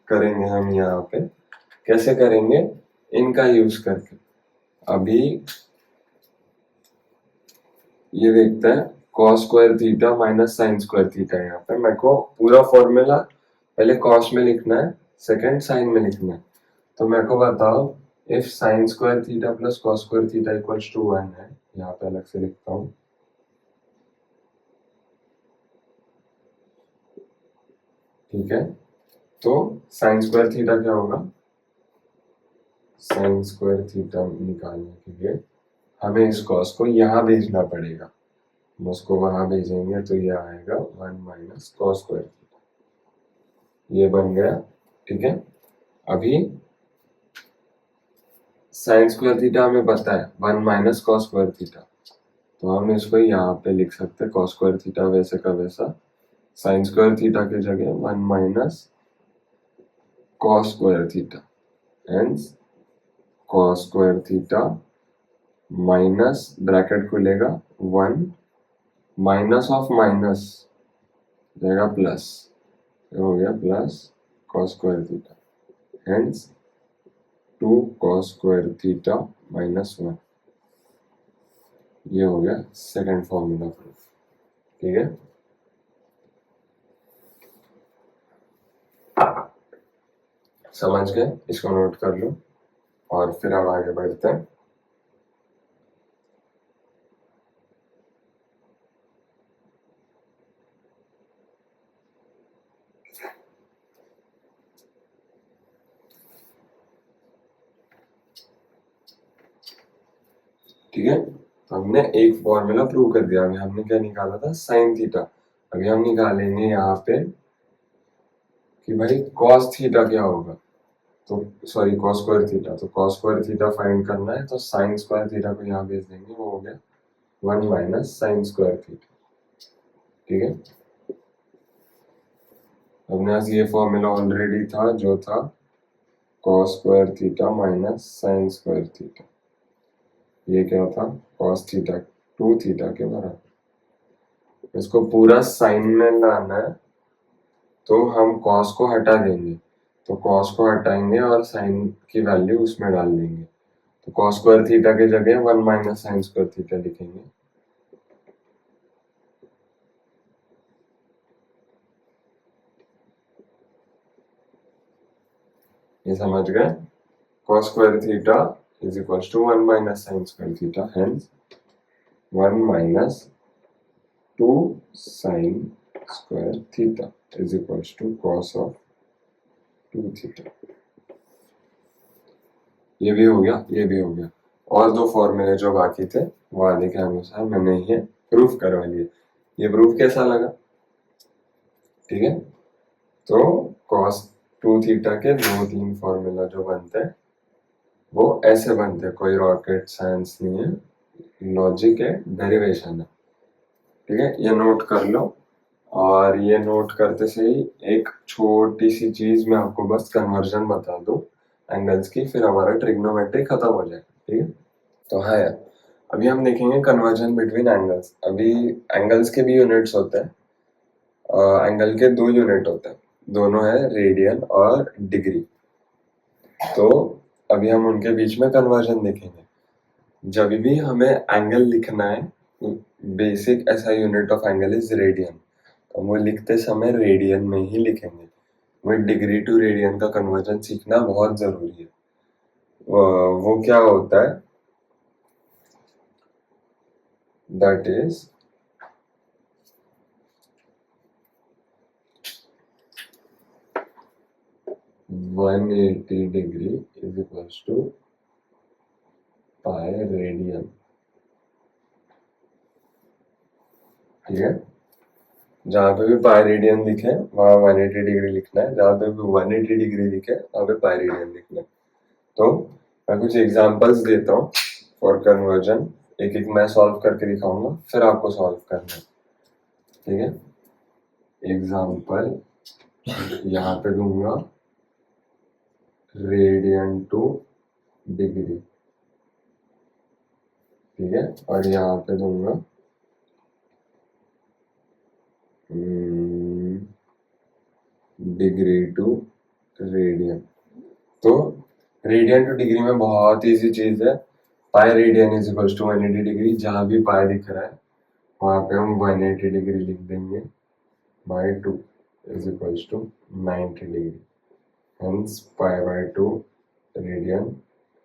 करेंगे हम यहाँ पे। कैसे करेंगे? इनका यूज करके। अभी ये देखते हैं, cos square theta minus sine square theta. यहाँ पे मेरे को पूरा फॉर्मूला पहले cos में लिखना है, सेकंड साइन में लिखना है। तो मेरे को बताओ, if sine square theta plus cos square theta equals to 1 है, यहाँ पे अलग से लिखता हूँ। ठीक है, तो साइन स्क्वायर थीटा क्या होगा? साइन स्क्वायर थीटा निकालने के लिए हमें इस cos को यहाँ भेजना पड़ेगा। हम उसको वहां भेजेंगे तो ये आएगा 1 माइनस cos स्क्वायर थीटा, ये बन गया। ठीक है, अभी साइन स्क्वायर थीटा हमें पता है 1 माइनस cos स्क्वायर थीटा, तो हम इसको यहाँ पे लिख सकते हैं cos स्क्वायर थीटा वैसे का वैसा, साइन स्क्वायर थीटा की जगह 1 minus cos square theta, hence cos square theta minus bracket खुलेगा 1 माइनस ऑफ माइनस जाएगा प्लस, ये हो गया plus cos square theta, hence 2 cos square theta minus 1। ये हो गया सेकंड फॉर्मूला प्रूफ। ठीक है, समझ गए? इसको नोट कर लो और फिर हम आगे बढ़ते हैं। ठीक है, तो हमने एक फॉर्मूला प्रूव कर दिया। अभी हमने क्या निकाला था? Sine theta. अभी हम निकालेंगे यहाँ पे कि भाई cos थीटा क्या होगा, तो सॉरी cos स्क्वायर थीटा। तो cos स्क्वायर थीटा फाइंड करना है, तो साइन स्क्वायर थीटा को यहाँ भेज देंगे, वो हो गया 1 माइनस साइन स्क्वायर थीटा। ठीक है, अपने पास ये फॉर्मूला ऑलरेडी था, जो था cos square theta minus sine square theta. ये क्या था? cos थीटा 2 थीटा के बराबर। इसको पूरा साइन में लाना है, तो हम cos को हटा देंगे, तो cos को हटाएंगे और साइन की वैल्यू उसमें डाल देंगे। तो cos स्क्वायर थीटा की जगह 1 माइनस साइन स्क्वायर थीटा लिखेंगे। ये समझ गए? cos square theta is equals to 1 minus sine square theta, hence 1 minus 2 sine square theta is equals to cos of 2 theta. ये भी हो गया, ये भी हो गया। और दो फॉर्मूले जो बाकी थे वादे के अनुसार मैंने ये प्रूफ करवा लिए। ये प्रूफ कैसा लगा? ठीक है, तो cos 2 थीटा के दो तीन फॉर्मूला जो बनते हैं वो ऐसे बनते हैं, कोई रॉकेट साइंस नहीं है, लॉजिक है, डेरिवेशन है। ठीक है, ये नोट कर लो। और ये नोट करते से ही एक छोटी सी चीज मैं आपको बस कन्वर्जन बता दूं एंगल्स की, फिर हमारा ट्रिग्नोमेट्री खत्म हो जाएगा। ठीक है, तो हाँ यार, अभी हम देखेंगे कन्वर्जन बिटवीन एंगल्स। अभी एंगल्स के भी यूनिट्स होते हैं, एंगल के दो यूनिट होते हैं, दोनों है रेडियन और डिग्री। तो अभी हम उनके बीच में कन्वर्जन देखेंगे। जब भी हमें एंगल लिखना है, बेसिक ऐसा unit of angle is radian, तो वो लिखते समय रेडियन में ही लिखेंगे। वो डिग्री टू रेडियन का कन्वर्जन सीखना बहुत जरूरी है। वो क्या होता है, that is 180 degree is equals to pi radian. ठीक है, जहां पे भी पाई रेडियन दिखे वहां 180 डिग्री लिखना है, जहां पे भी 180 डिग्री दिखे वहां पे पाई रेडियन लिखना है। तो मैं कुछ एग्जांपल्स देता हूँ फॉर कन्वर्जन, एक एक मैं सॉल्व करके दिखाऊंगा, फिर आपको सॉल्व करना है। ठीक है, एग्जांपल यहाँ पे दूंगा रेडियन टू डिग्री। ठीक है, और यहाँ पे दूंगा डिग्री टू रेडियन। तो रेडियन टू डिग्री में बहुत इजी चीज है, pi radian is equal to 180 degree. जहां भी पाई दिख रहा है वहां पे हम 180 डिग्री लिख देंगे, by 2 is equal to 90 degree. Hence pi by 2 radian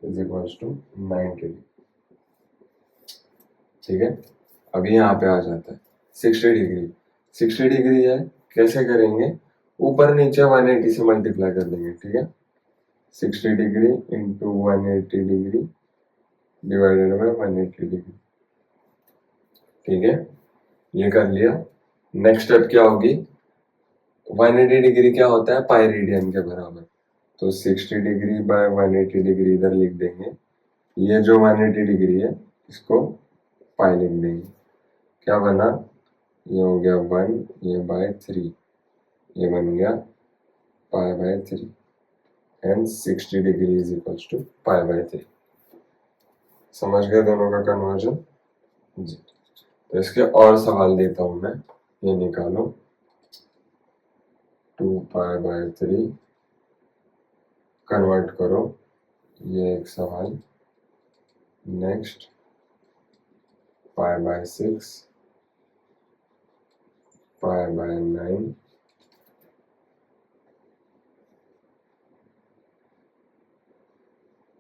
is equal to 90 degree. ठीक है, अभी यहाँ पे आ जाता है 60 डिग्री। 60 डिग्री है, कैसे करेंगे, ऊपर नीचे 180 से मल्टीप्लाई कर देंगे। ठीक है, 60 degree into 180 degree divided by 180 degree. ठीक है, ये कर लिया। नेक्स्ट स्टेप क्या होगी, 180 डिग्री क्या होता है, पाई रेडियन के बराबर। तो 60 डिग्री बाय 180 डिग्री इधर लिख देंगे। ये जो 180 डिग्री है इसको पाई लिख देंगे। क्या बना, ये हो गया 1, ये बाय 3, ये बन गया pi by 3। And 60 degree is equal to pi by 3। समझ गए दोनों का कन्वर्जन जी। तो इसके और सवाल देता हूं मैं, ये निकालो 2 पाई बाय 3 कन्वर्ट करो, ये एक सवाल। Next pi by 6, pi by 9,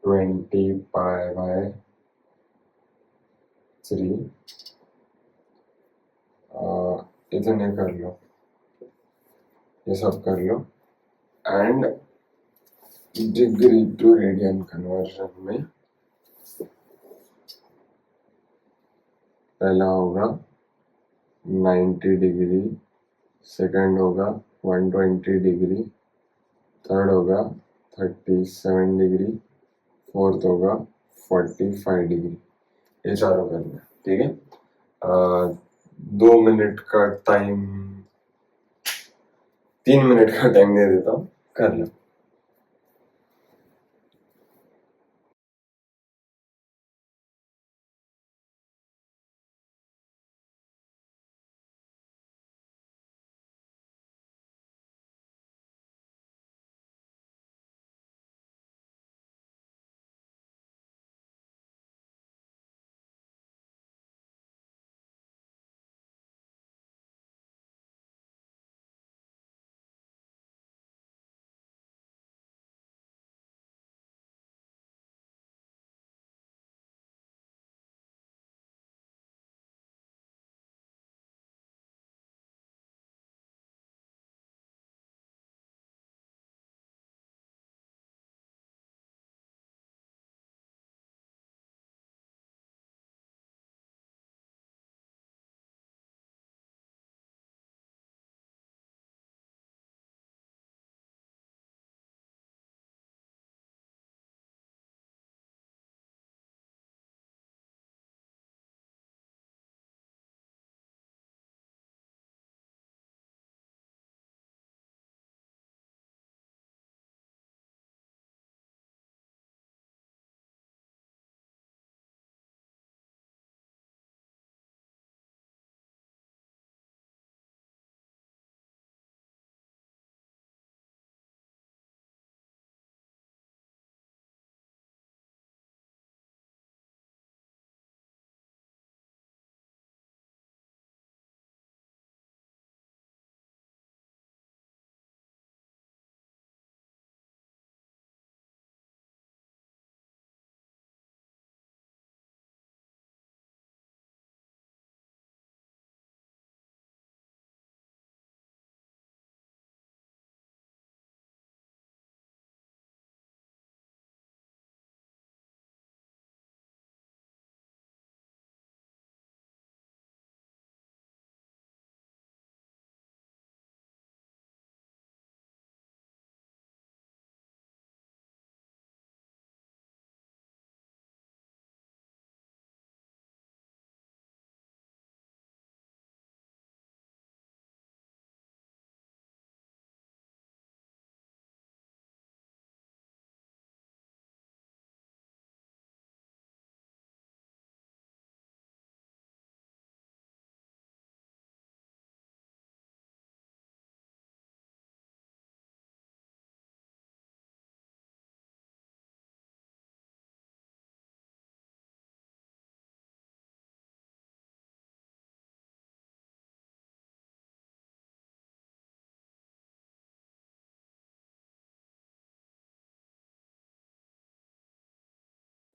20 pi by 3, इतने कर लो, ये सब कर लो। And degree to radian conversion में पहला होगा 90 डिग्री, सेकंड होगा 120 डिग्री, थर्ड होगा 37 डिग्री, फोर्थ होगा 45 डिग्री। ये चारों करना है। ठीक है, 2 मिनट का टाइम, 3 मिनट का टाइम दे देता हूँ, कर लो।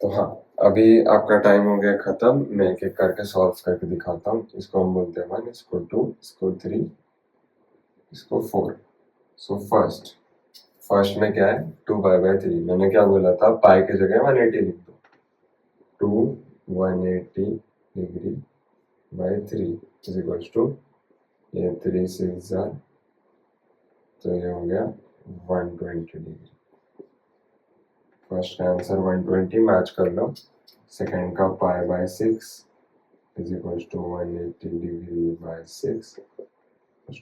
तो हाँ, अभी आपका टाइम हो गया खत्म। मैं एक एक करके सॉल्व करके दिखाता हूँ। इसको हम बोलते हैं 1, इसको 2, इसको 3, इसको 4। सो फर्स्ट में क्या है 2 पाई/3। मैंने क्या बोला था, पाई की जगह 180 लिख दो। 2 180 degree by 3 is equals to, ये 3 6 जार, तो ये हो गया 120 डिग्री। फर्स्ट का आंसर 120 मैच कर लो। सेकंड का पाई/6 is equals to 180 degree by 6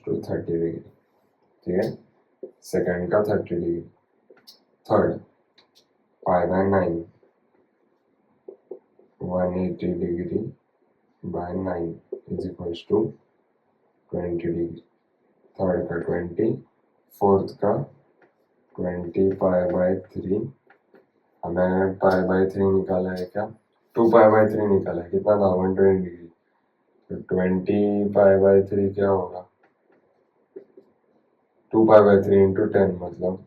to 30 degree. ठीक है, सेकंड का 30 डिग्री। थर्ड पाई/9 180 degree by 9 is equals to 20 degree. Third का 20, फोर्थ का 20 पाई/3। हमें पाई/3 निकाला है क्या, 2 पाई/3 निकाला है, कितना था 120 डिग्री। तो 20 पाई/3 क्या होगा, 2 पाई/3 इंटू 10 मतलब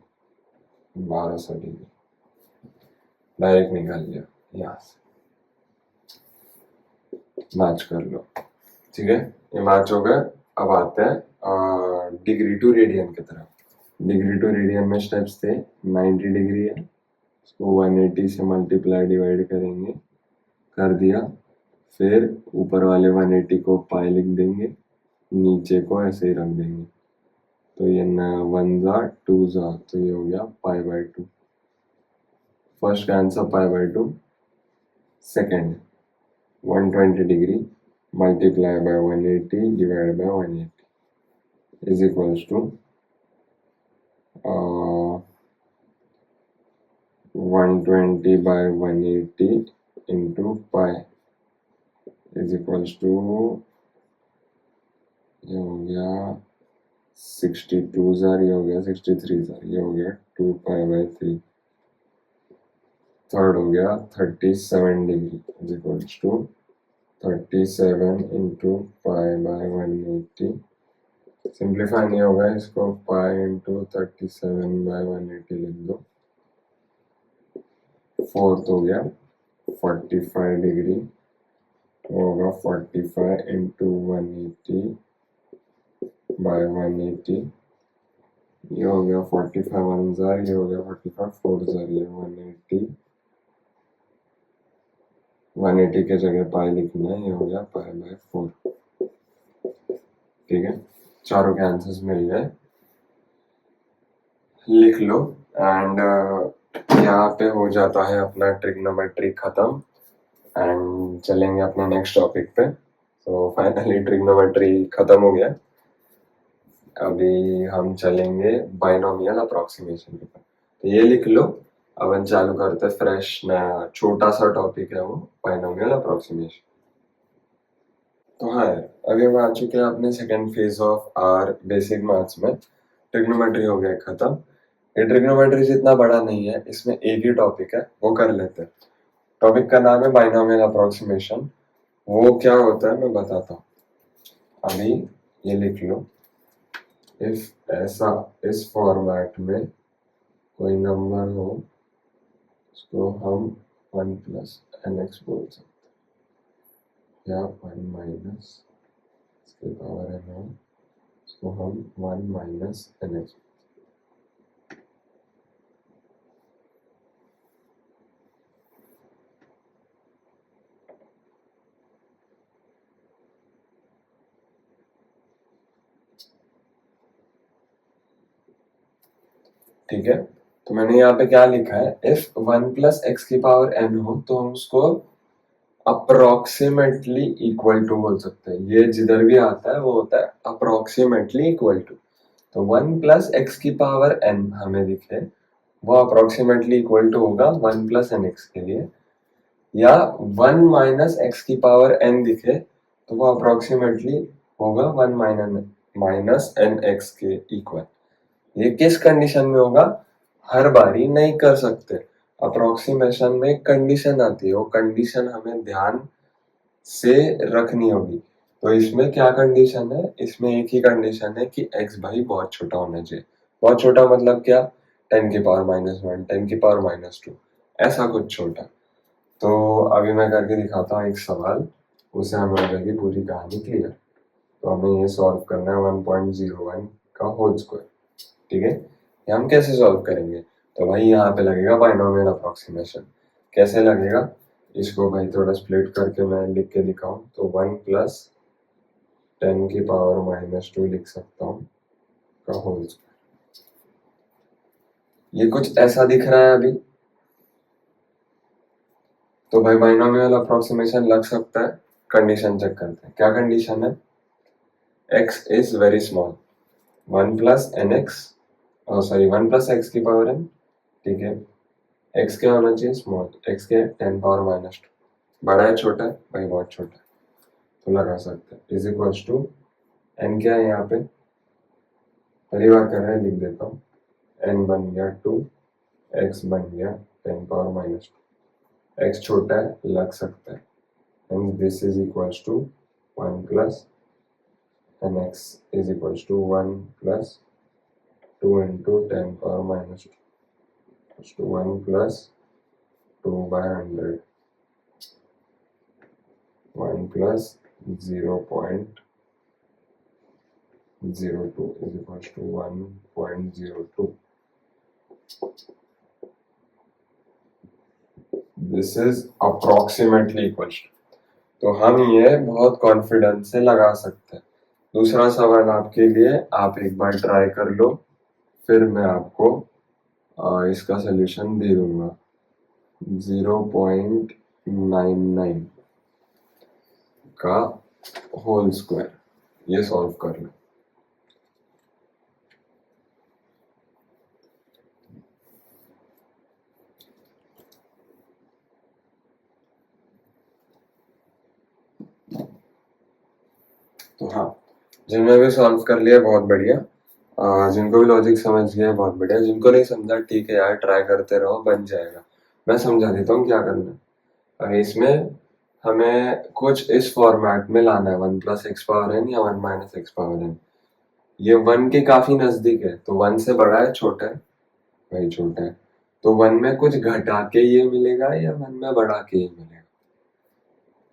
1200 डिग्री। डायरेक्ट निकाल लिया, यहाँ से मैच कर लो। ठीक है, ये मैच हो गया। अब आते हैं डिग्री टू रेडियन की तरफ। डिग्री टू रेडियन में स्टेप्स थे, 90 डिग्री है, उसको 180 से मल्टीप्लाई डिवाइड करेंगे, कर दिया। फिर ऊपर वाले 180 को पाई लिख देंगे, नीचे को ऐसे ही रख देंगे। तो ये 1 जा 2 जा, तो ये हो गया पाई/2। फर्स्ट का आंसर पाई/2। Second 120 degree multiply by 180 divide by 180 is equals to 120 by 180 into pi is equals to, ये हो गया 62 जार, ये हो गया 63 जार, ये हो गया 2 पाई/3। थर्ड हो गया 37 degree is equals to 37 into पाई/180। सिंप्लीफाई नहीं होगा, इसको पाई इंटू 37/180 लिख दो। फोर्थ हो गया 45 डिग्री, होगा 45 इंटू 180 बाय 180। ये हो गया 45 1 जार, ये हो गया 45 4 जार, ये 180 के जगह पाई लिखना है, ये हो गया पाई/4। ठीक है, चारों के आंसर्स मिल गए, लिख लो। एंड यहाँ पे हो जाता है अपना ट्रिग्नोमेट्री खत्म। एंड चलेंगे अपने नेक्स्ट टॉपिक पे। तो फाइनली ट्रिग्नोमेट्री खत्म हो गया। अभी हम चलेंगे बाइनोमियल अप्रोक्सीमेशन के ऊपर। तो ये लिख लो, अपन चालू करते फ्रेश नया छोटा सा टॉपिक है वो बाइनोमियल अप्रोक्सीमेशन। तो हाँ, अभी हम आ चुके हैं अपने second phase of our basic maths में। ट्रिग्नोमेट्री हो गया खत्म। ये ट्रिग्नोमेट्री जितना बड़ा नहीं है, इसमें एक ही टॉपिक है, वो कर लेते हैं। टॉपिक का नाम है बाइनोमियल अप्रोक्सीमेशन। वो क्या होता है मैं बताता हूँ। अभी ये लिख लो, इफ ऐसा इस फॉर्मेट में कोई नंबर हो, उसको हम 1 प्लस nx बोल सकते हैं, या 1 माइनस इसके पावर n हो, उसको हम 1 माइनस nx। ठीक है, तो मैंने यहाँ पे क्या लिखा है, इफ 1 प्लस एक्स की पावर n हो तो हम उसको अप्रोक्सीमेटली इक्वल टू बोल सकते हैं। ये जिधर भी आता है वो होता है अप्रोक्सीमेटली इक्वल टू। तो 1 प्लस एक्स की पावर n हमें दिखे, वो अप्रोक्सीमेटली इक्वल टू होगा 1 प्लस एन एक्स के लिए। या 1 माइनस एक्स की पावर n दिखे तो वो अप्रोक्सीमेटली होगा 1 माइनस एन एक्स के इक्वल। ये किस कंडीशन में होगा, हर बारी नहीं कर सकते। अप्रोक्सीमेशन में कंडीशन आती है, वो कंडीशन हमें ध्यान से रखनी होगी। तो इसमें क्या कंडीशन है, इसमें एक ही कंडीशन है कि x भाई बहुत छोटा होना चाहिए। बहुत छोटा मतलब क्या, 10 की पावर -1, 10 की पावर -2, ऐसा कुछ छोटा। तो अभी मैं करके दिखाता हूँ एक सवाल, उसे हमें हो जाएगी पूरी कहानी क्लियर। तो हमें ये सॉल्व करना है 1.01 का होल स्क्वायर। ठीक है, ये हम कैसे सॉल्व करेंगे? तो भाई यहाँ पे लगेगा बाइनोमियल अप्रोक्सीमेशन। कैसे लगेगा, इसको भाई थोड़ा स्प्लिट करके मैं लिख के दिखाऊं तो 1 प्लस 10 की पावर -2 लिख सकता हूँ का होल स्क्वायर। ये कुछ ऐसा दिख रहा है अभी। तो भाई बाइनोमियल अप्रोक्सीमेशन लग सकता है। कंडीशन चेक करते हैं, क्या कंडीशन है? x is very small, 1 plus n x, sorry 1 plus x की पावर n। ठीक है, x क्या होना चाहिए? स्मॉल। x क्या है? 10 पावर -2। बड़ा है छोटा है? भाई बहुत छोटा है, तो लगा सकते हैं इज इक्वल्स टू n क्या है यहाँ पे, पहली बार कर रहे हैं लिख देता हूँ। n बन गया 2, x बन गया 10 पावर -2। x छोटा है, लग सकता है, and this is equals to 1 plus and x is equals to 1 plus 2 into 10 power -2 equals to 1 plus 2 by 100, 1 plus 0.02 is equals to 1.02. This is approximately equals to, तो हम ये बहुत कॉन्फिडेंस से लगा सकते हैं। दूसरा सवाल आपके लिए, आप एक बार ट्राई कर लो, फिर मैं आपको इसका सलूशन दे दूंगा। 0.99 का होल स्क्वायर, ये सॉल्व कर लो। तो हाँ, जिनमें भी सॉल्व कर लिया बहुत बढ़िया, जिनको भी लॉजिक समझ गया बहुत बढ़िया, जिनको नहीं समझा ठीक है यार, ट्राई करते रहो, बन जाएगा। मैं समझा देता हूँ क्या करना है। अगर इसमें हमें कुछ इस फॉर्मेट में लाना है, 1 प्लस एक्स पावर एन या 1 माइनस एक्स पावर एन। ये 1 के काफी नजदीक है, तो 1 से बड़ा है छोटा है? भाई छोटा है, तो 1 में कुछ घटा के ये मिलेगा या 1 में बढ़ा के ये मिलेगा?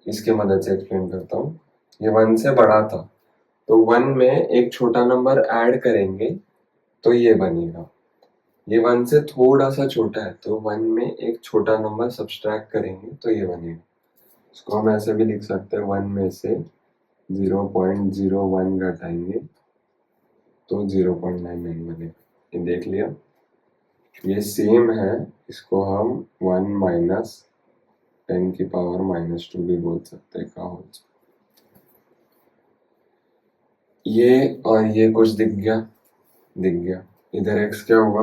इसकी मदद से एक्सप्लेन करता हूँ। ये 1 से बड़ा था, तो 1 में एक छोटा नंबर ऐड करेंगे तो ये बनेगा। ये 1 से थोड़ा सा छोटा है, तो 1 में एक छोटा नंबर सब्सट्रैक्ट करेंगे तो ये बनेगा। इसको हम ऐसे भी लिख सकते हैं, 1 में से 0.01 घटाएंगे तो 0.99 बनेगा। ये देख लिया, ये सेम है, इसको हम 1 माइनस 10 की पावर -2 भी बोल सकते हैं का होल स्क्वायर। ये और ये कुछ दिख गया, दिख गया। इधर x क्या होगा?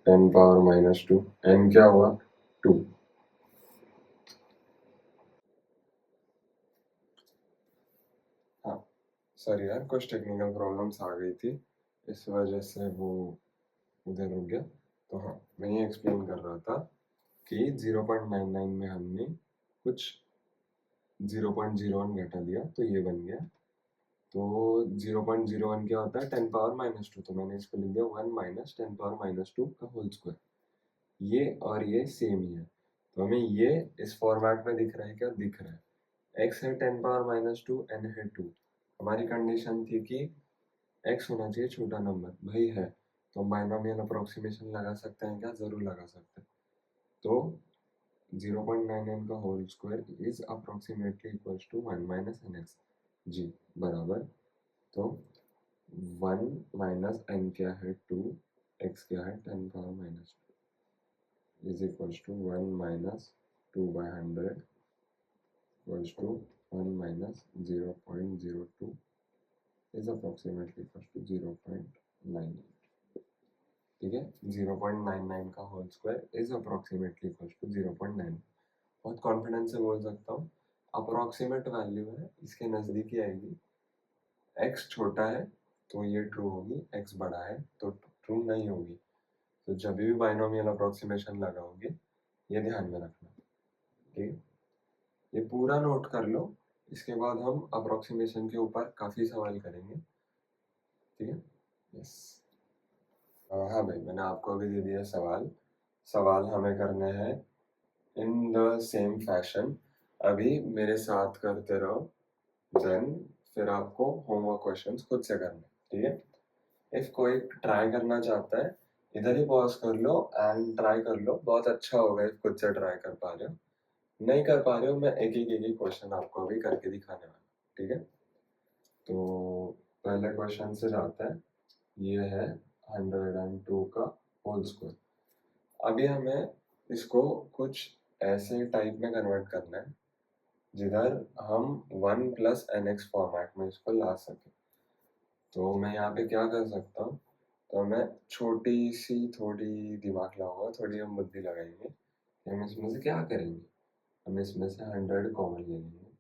10 पावर -2, n क्या हुआ? 2। हाँ सॉरी यार, कुछ टेक्निकल प्रॉब्लम्स आ गई थी, इस वजह से वो उधर रुक गया। तो हाँ, मैं ये एक्सप्लेन कर रहा था कि 0.99 में हमने कुछ 0.01 घटा दिया तो ये बन गया। तो 0.01 क्या होता है? 10 पावर -2, तो मैंने इसको लिख दिया 1 माइनस 10 पावर -2 का होल स्क्वायर। ये और ये सेम ही है, तो हमें ये इस फॉर्मेट में दिख रहा है, क्या दिख रहा है? x है 10 पावर -2, n है 2। हमारी कंडीशन थी कि x होना चाहिए छोटा नंबर, भाई है, तो हम बाइनोमियल अप्रोक्सीमेशन लगा सकते हैं क्या? जरूर लगा सकते हैं। तो 0.99 का whole square is approximately equals to 1 minus n x g बराबर। तो 1 माइनस n क्या है? 2, x क्या है? 10 power -2 is equals to 1 minus 2 by 100 equals to 1 minus 0.02 is approximately equals to 0.98। ठीक है, 0.99 का whole square is approximately equals to 0.9। बहुत कॉन्फिडेंस से बोल सकता हूँ, अप्रोक्सीमेट वैल्यू है, इसके नजदीक ही आएगी। x छोटा है तो ये ट्रू होगी, x बड़ा है तो ट्रू नहीं होगी। तो जब भी बाइनोमियल अप्रोक्सीमेशन लगाओगे ये ध्यान में रखना। ठीक है, ये पूरा नोट कर लो, इसके बाद हम अप्रोक्सीमेशन के ऊपर काफी सवाल करेंगे। ठीक है, यस। हाँ भाई, मैंने आपको अभी दे दिया सवाल। सवाल हमें करने हैं इन द सेम फैशन अभी मेरे साथ करते रहो, देन फिर आपको होमवर्क क्वेश्चंस खुद से करने, ठीक है। इफ कोई ट्राई करना चाहता है इधर ही पॉज कर लो एंड ट्राई कर लो, बहुत अच्छा होगा इफ खुद से ट्राई कर पा रहे हो। नहीं कर पा रहे हो, मैं एक एक क्वेश्चन आपको अभी करके दिखाने वाला, ठीक है। तो पहले क्वेश्चन से जाता है, ये है 102 का होल स्क्वायर। अभी हमें इसको कुछ ऐसे टाइप में कन्वर्ट करना है जिधर हम 1 प्लस एन एक्स फॉर्मेट में इसको ला सके। तो मैं यहाँ पे क्या कर सकता हूँ, तो मैं छोटी सी थोड़ी दिमाग लगाऊंगा, थोड़ी हम बुद्धि लगाएंगे कि हम इसमें से क्या करेंगे। हम इसमें से 100 कॉमन ले लेंगे,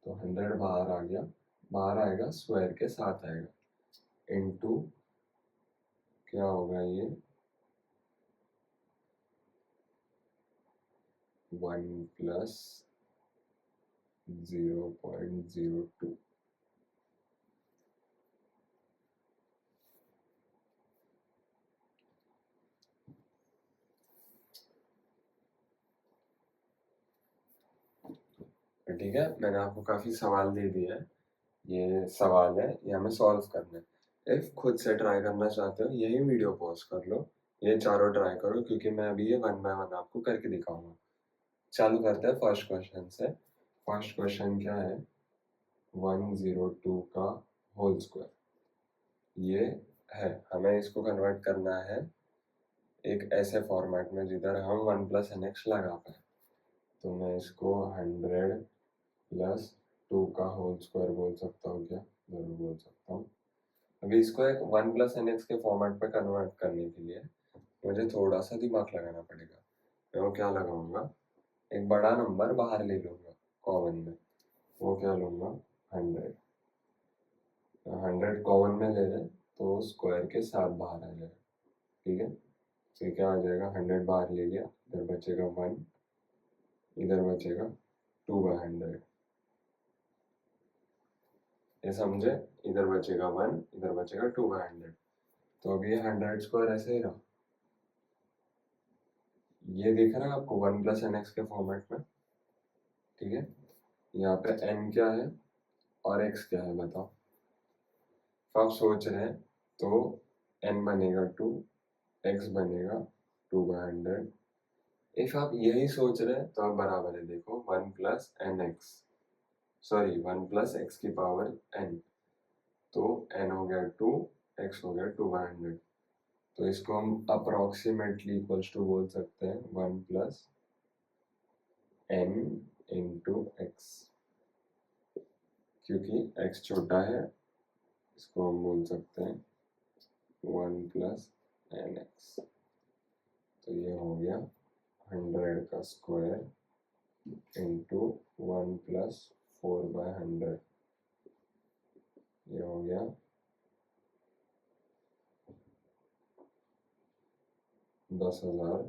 तो 100 बाहर आ गया, बाहर आएगा स्क्वायर के साथ आएगा, इनटू क्या होगा ये 1 प्लस 0.02। ठीक है, मैंने आपको काफी सवाल दे दिए हैं, ये सवाल है, ये हमें सॉल्व करना है। इफ खुद से ट्राई करना चाहते हो यही वीडियो पॉज कर लो, ये चारों ट्राई करो, क्योंकि मैं अभी ये 1 बाय 1 आपको करके दिखाऊंगा। चालू करते हैं फर्स्ट क्वेश्चन से। फर्स्ट क्वेश्चन क्या है, 102 का होल स्क्वायर ये है, हमें इसको कन्वर्ट करना है एक ऐसे फॉर्मेट में जिधर हम 1 प्लस एन एक्स लगा पाए। तो मैं इसको 100 प्लस 2 का होल स्क्वायर बोल सकता हूँ क्या? जरूर बोल सकता हूँ। अभी इसको एक 1 प्लस एन एक्स के फॉर्मेट में कन्वर्ट करने के लिए मुझे थोड़ा सा दिमाग लगाना पड़ेगा। मैं वो क्या लगाऊंगा, एक बड़ा नंबर बाहर ले लूंगा कॉमन में, वो क्या लूंगा 100। 100 कॉमन में ले रहे तो स्क्वायर के साथ बाहर आ जाएगा, ठीक है। फिर क्या आ जाएगा, 100 बाहर ले लिया, इधर बचेगा 1, इधर बचेगा 2/100, ये समझे। इधर बचेगा 1, इधर बचेगा 2/100। तो अब ये 100 स्क्वायर ऐसे ही रहा, ये दिख रहा है आपको 1 प्लस एन एक्स के फॉर्मेट में, ठीक है। यहाँ पे n क्या है और x क्या है बताओ। तो आप सोच रहे हैं, तो n बनेगा 2, x बनेगा 2/100। इफ आप यही सोच रहे हैं तो आप बराबर है, देखो 1 plus n x, sorry 1 plus x की पावर n, तो n हो गया 2, x हो गया 2/100। तो इसको हम अप्रोक्सीमेटली इक्वल्स टू बोल सकते हैं 1 प्लस n इंटू एक्स, क्योंकि x छोटा है इसको हम बोल सकते हैं 1 प्लस एन एक्स। तो ये हो गया 100 का स्क्वायर इंटू 1 प्लस 4/100, ये हो गया 10,000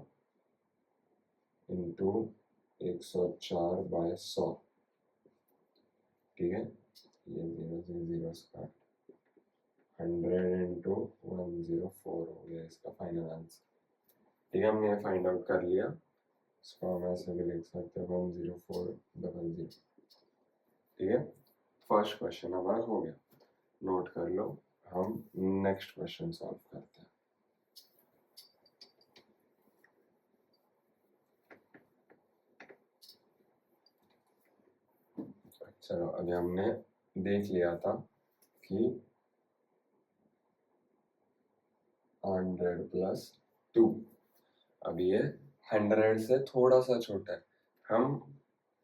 इंटू 104/100, ठीक है। ये 0 से 0 स्क्वायर, 100 इंटू 104 हो गया इसका फाइनल आंसर, ठीक है। हमने ये फाइंड आउट कर लिया, इसको हम ऐसे भी लिख सकते हैं 10400, ठीक है। फर्स्ट क्वेश्चन हमारा हो गया, नोट कर लो। हम नेक्स्ट क्वेश्चन सॉल्व करते हैं। चलो, अभी हमने देख लिया था कि 100 प्लस 2, अब ये 100 से थोड़ा सा छोटा है। हम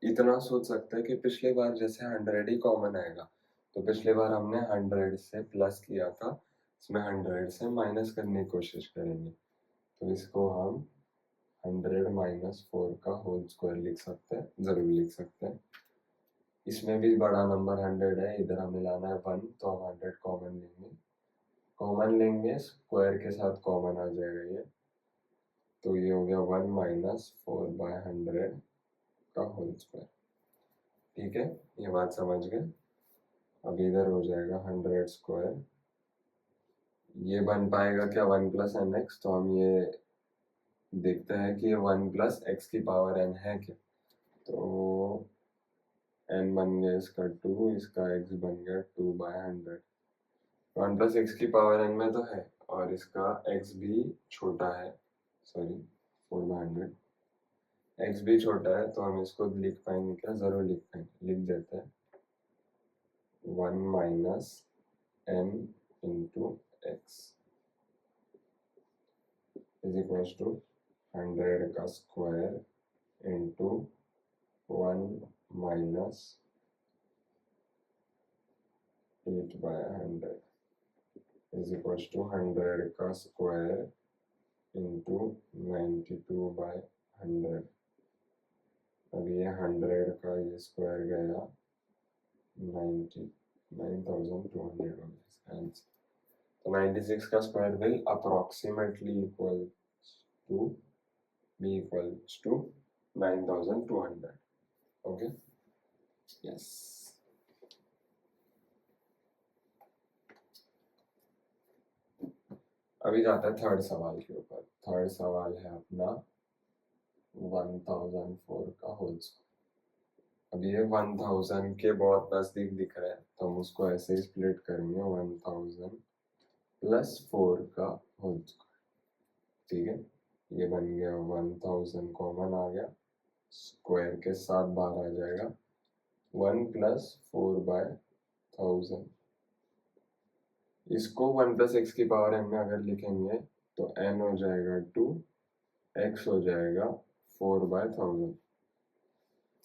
इतना सोच सकते हैं कि पिछली बार जैसे 100 ही कॉमन आएगा, तो पिछली बार हमने 100 से प्लस किया था, इसमें 100 से माइनस करने की कोशिश करेंगे। तो इसको हम 100 माइनस 4 का होल स्क्वायर लिख सकते हैं, जरूर लिख सकते हैं। इसमें भी बड़ा नंबर 100 है, इधर हमें लाना है 1, तो हम 100 कॉमन लेंगे, कॉमन लेंगे स्क्वायर के साथ कॉमन आ जाएगा ये, तो ये हो गया 1 माइनस 4/100 का होल स्क्वायर, ठीक है। ये बात समझ गए। अब इधर हो जाएगा 100 स्क्वायर, ये बन पाएगा क्या 1 प्लस एन एक्स, तो हम ये देखते हैं कि 1 प्लस एक्स की पावर n है क्या। तो n बन गया इसका 2, इसका x बन गया 2/100। 1 प्लस एक्स की पावर n में तो है और इसका x भी छोटा है, सॉरी 4/100, x भी छोटा है, तो हम इसको लिख पाएंगे क्या? जरूर लिख पाएंगे, लिख देते हैं 1 minus n into x is equal to 100 का square into 1 minus 8/100 is equal to 100 का स्क्वायर इंटू 92/100। अब ये 100 का ये स्क्वायर गया 99,200 हो गया इसका आंसर। तो 96 का square will approximately equal to be equals to 9200। Okay, yes. अभी जाता है थर्ड सवाल के ऊपर। थर्ड सवाल है अपना 1004 का होल स्क्वायर। अब ये 1000 के बहुत नजदीक दिख रहा है, तो हम उसको ऐसे ही स्प्लिट करेंगे 1000 प्लस 4 का होल स्क्वायर। ठीक है, ये बन गया 1000 कॉमन आ गया, स्क्वायर के साथ बाहर आ जाएगा 1 प्लस 4/1000। इसको 1 प्लस एक्स की पावर n में अगर लिखेंगे तो n हो जाएगा 2, x हो जाएगा 4/1000।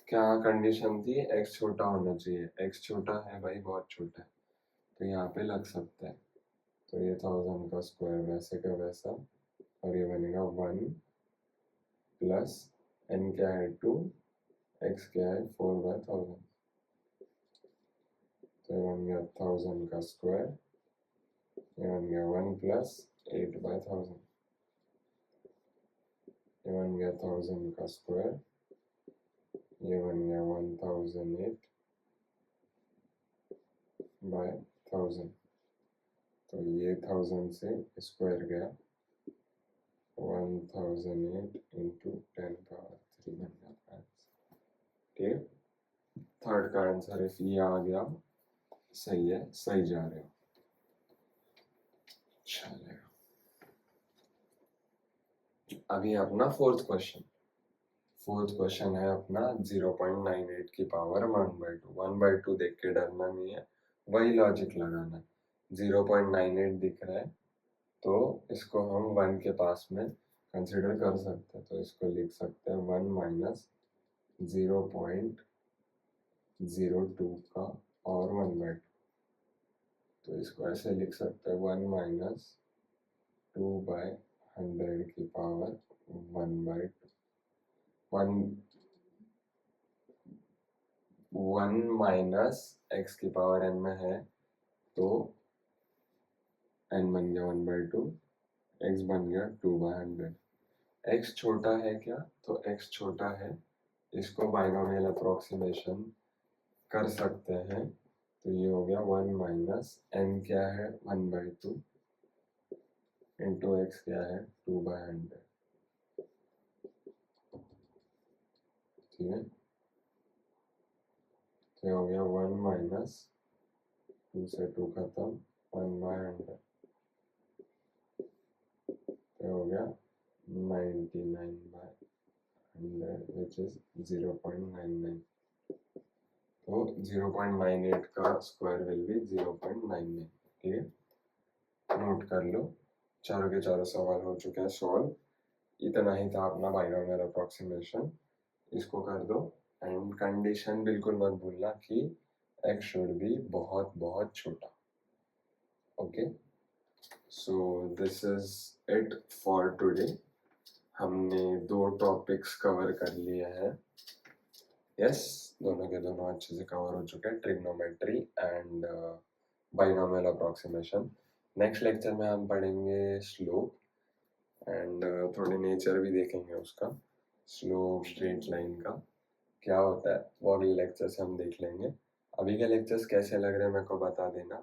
क्या कंडीशन थी? x छोटा होना चाहिए। x छोटा है भाई, बहुत छोटा है, तो यहाँ पे लग सकता है। तो ये 1000 का स्क्वायर वैसे का वैसा, और ये बनेगा 1 प्लस n क्या है 2, x क्या है 4/1000। तो ये बन गया 1000 का स्क्वायर, ये बन गया 1 प्लस 8/1000, ये बन गया 1000 का स्क्वायर, ये बन गया 1008/1000। तो ये 1000 से स्क्वायर गया 1008 इंटू 10⁻³ बन जाता है। ठीक है, थर्ड का आंसर इफ ये आ गया सही है, सही जा रहे हो, चलेगा। अभी अपना फोर्थ क्वेश्चन। फोर्थ क्वेश्चन है अपना 0.98 की पावर 1/2। 1/2 देख के डरना नहीं है, वही लॉजिक लगाना है। 0.98 दिख रहा है तो इसको हम 1 के पास में कंसिडर कर सकते हैं, तो इसको लिख सकते हैं 1 माइनस 0.02 का और 1/2। तो इसको ऐसे लिख सकते हैं 1 माइनस 2/100 की पावर 1/2। 1 माइनस एक्स की पावर n में है तो n बन गया 1/2, x बन गया 2/100। x छोटा है क्या? तो x छोटा है, इसको बाइनोमियल अप्रोक्सीमेशन कर सकते हैं। तो ये हो गया 1 माइनस n क्या है 1/2 इंटू एक्स क्या है 2/100। ठीक है, तो हो गया 1 माइनस 2 से 2 खत्म 1/100, तो हो गया 99/100 विच इज 0.99। तो 0.98 का स्क्वायर विल बी 0.99। ठीक है, नोट कर लो। चारों के चारों सवाल हो चुके हैं सॉल्व। इतना ही था अपना बाइनोमियल अप्रोक्सीमेशन, इसको कर दो। एंड कंडीशन बिल्कुल मत भूलना कि x शुड बी बहुत बहुत छोटा। Okay, so this is it for today. हमने 2 टॉपिक्स कवर कर लिए हैं। यस, दोनों के दोनों अच्छे से कवर हो चुके हैं, trigonometry and binomial approximation. Next lecture में हम पढ़ेंगे स्लोप एंड थोड़ी नेचर भी देखेंगे उसका, स्लोप स्ट्रेट लाइन का क्या होता है, वो अगले लेक्चर से हम देख लेंगे। अभी के लेक्चर्स कैसे लग रहे हैं मेरे को बता देना,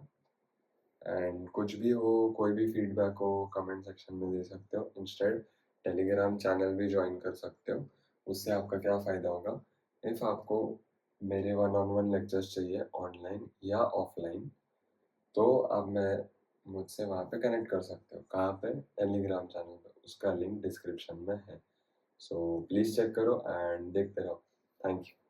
एंड कुछ भी हो, कोई भी फीडबैक हो कमेंट सेक्शन में दे सकते हो। इंस्टेड टेलीग्राम चैनल भी ज्वाइन कर सकते हो। उससे आपका क्या फ़ायदा होगा, इफ़ आपको मेरे वन ऑन वन लेक्चर्स चाहिए ऑनलाइन या ऑफलाइन, तो आप मैं मुझसे वहाँ पे कनेक्ट कर सकते हो। कहाँ पे? टेलीग्राम चैनल पे, उसका लिंक डिस्क्रिप्शन में है। सो प्लीज़ चेक करो एंड देखते रहो। Thank you.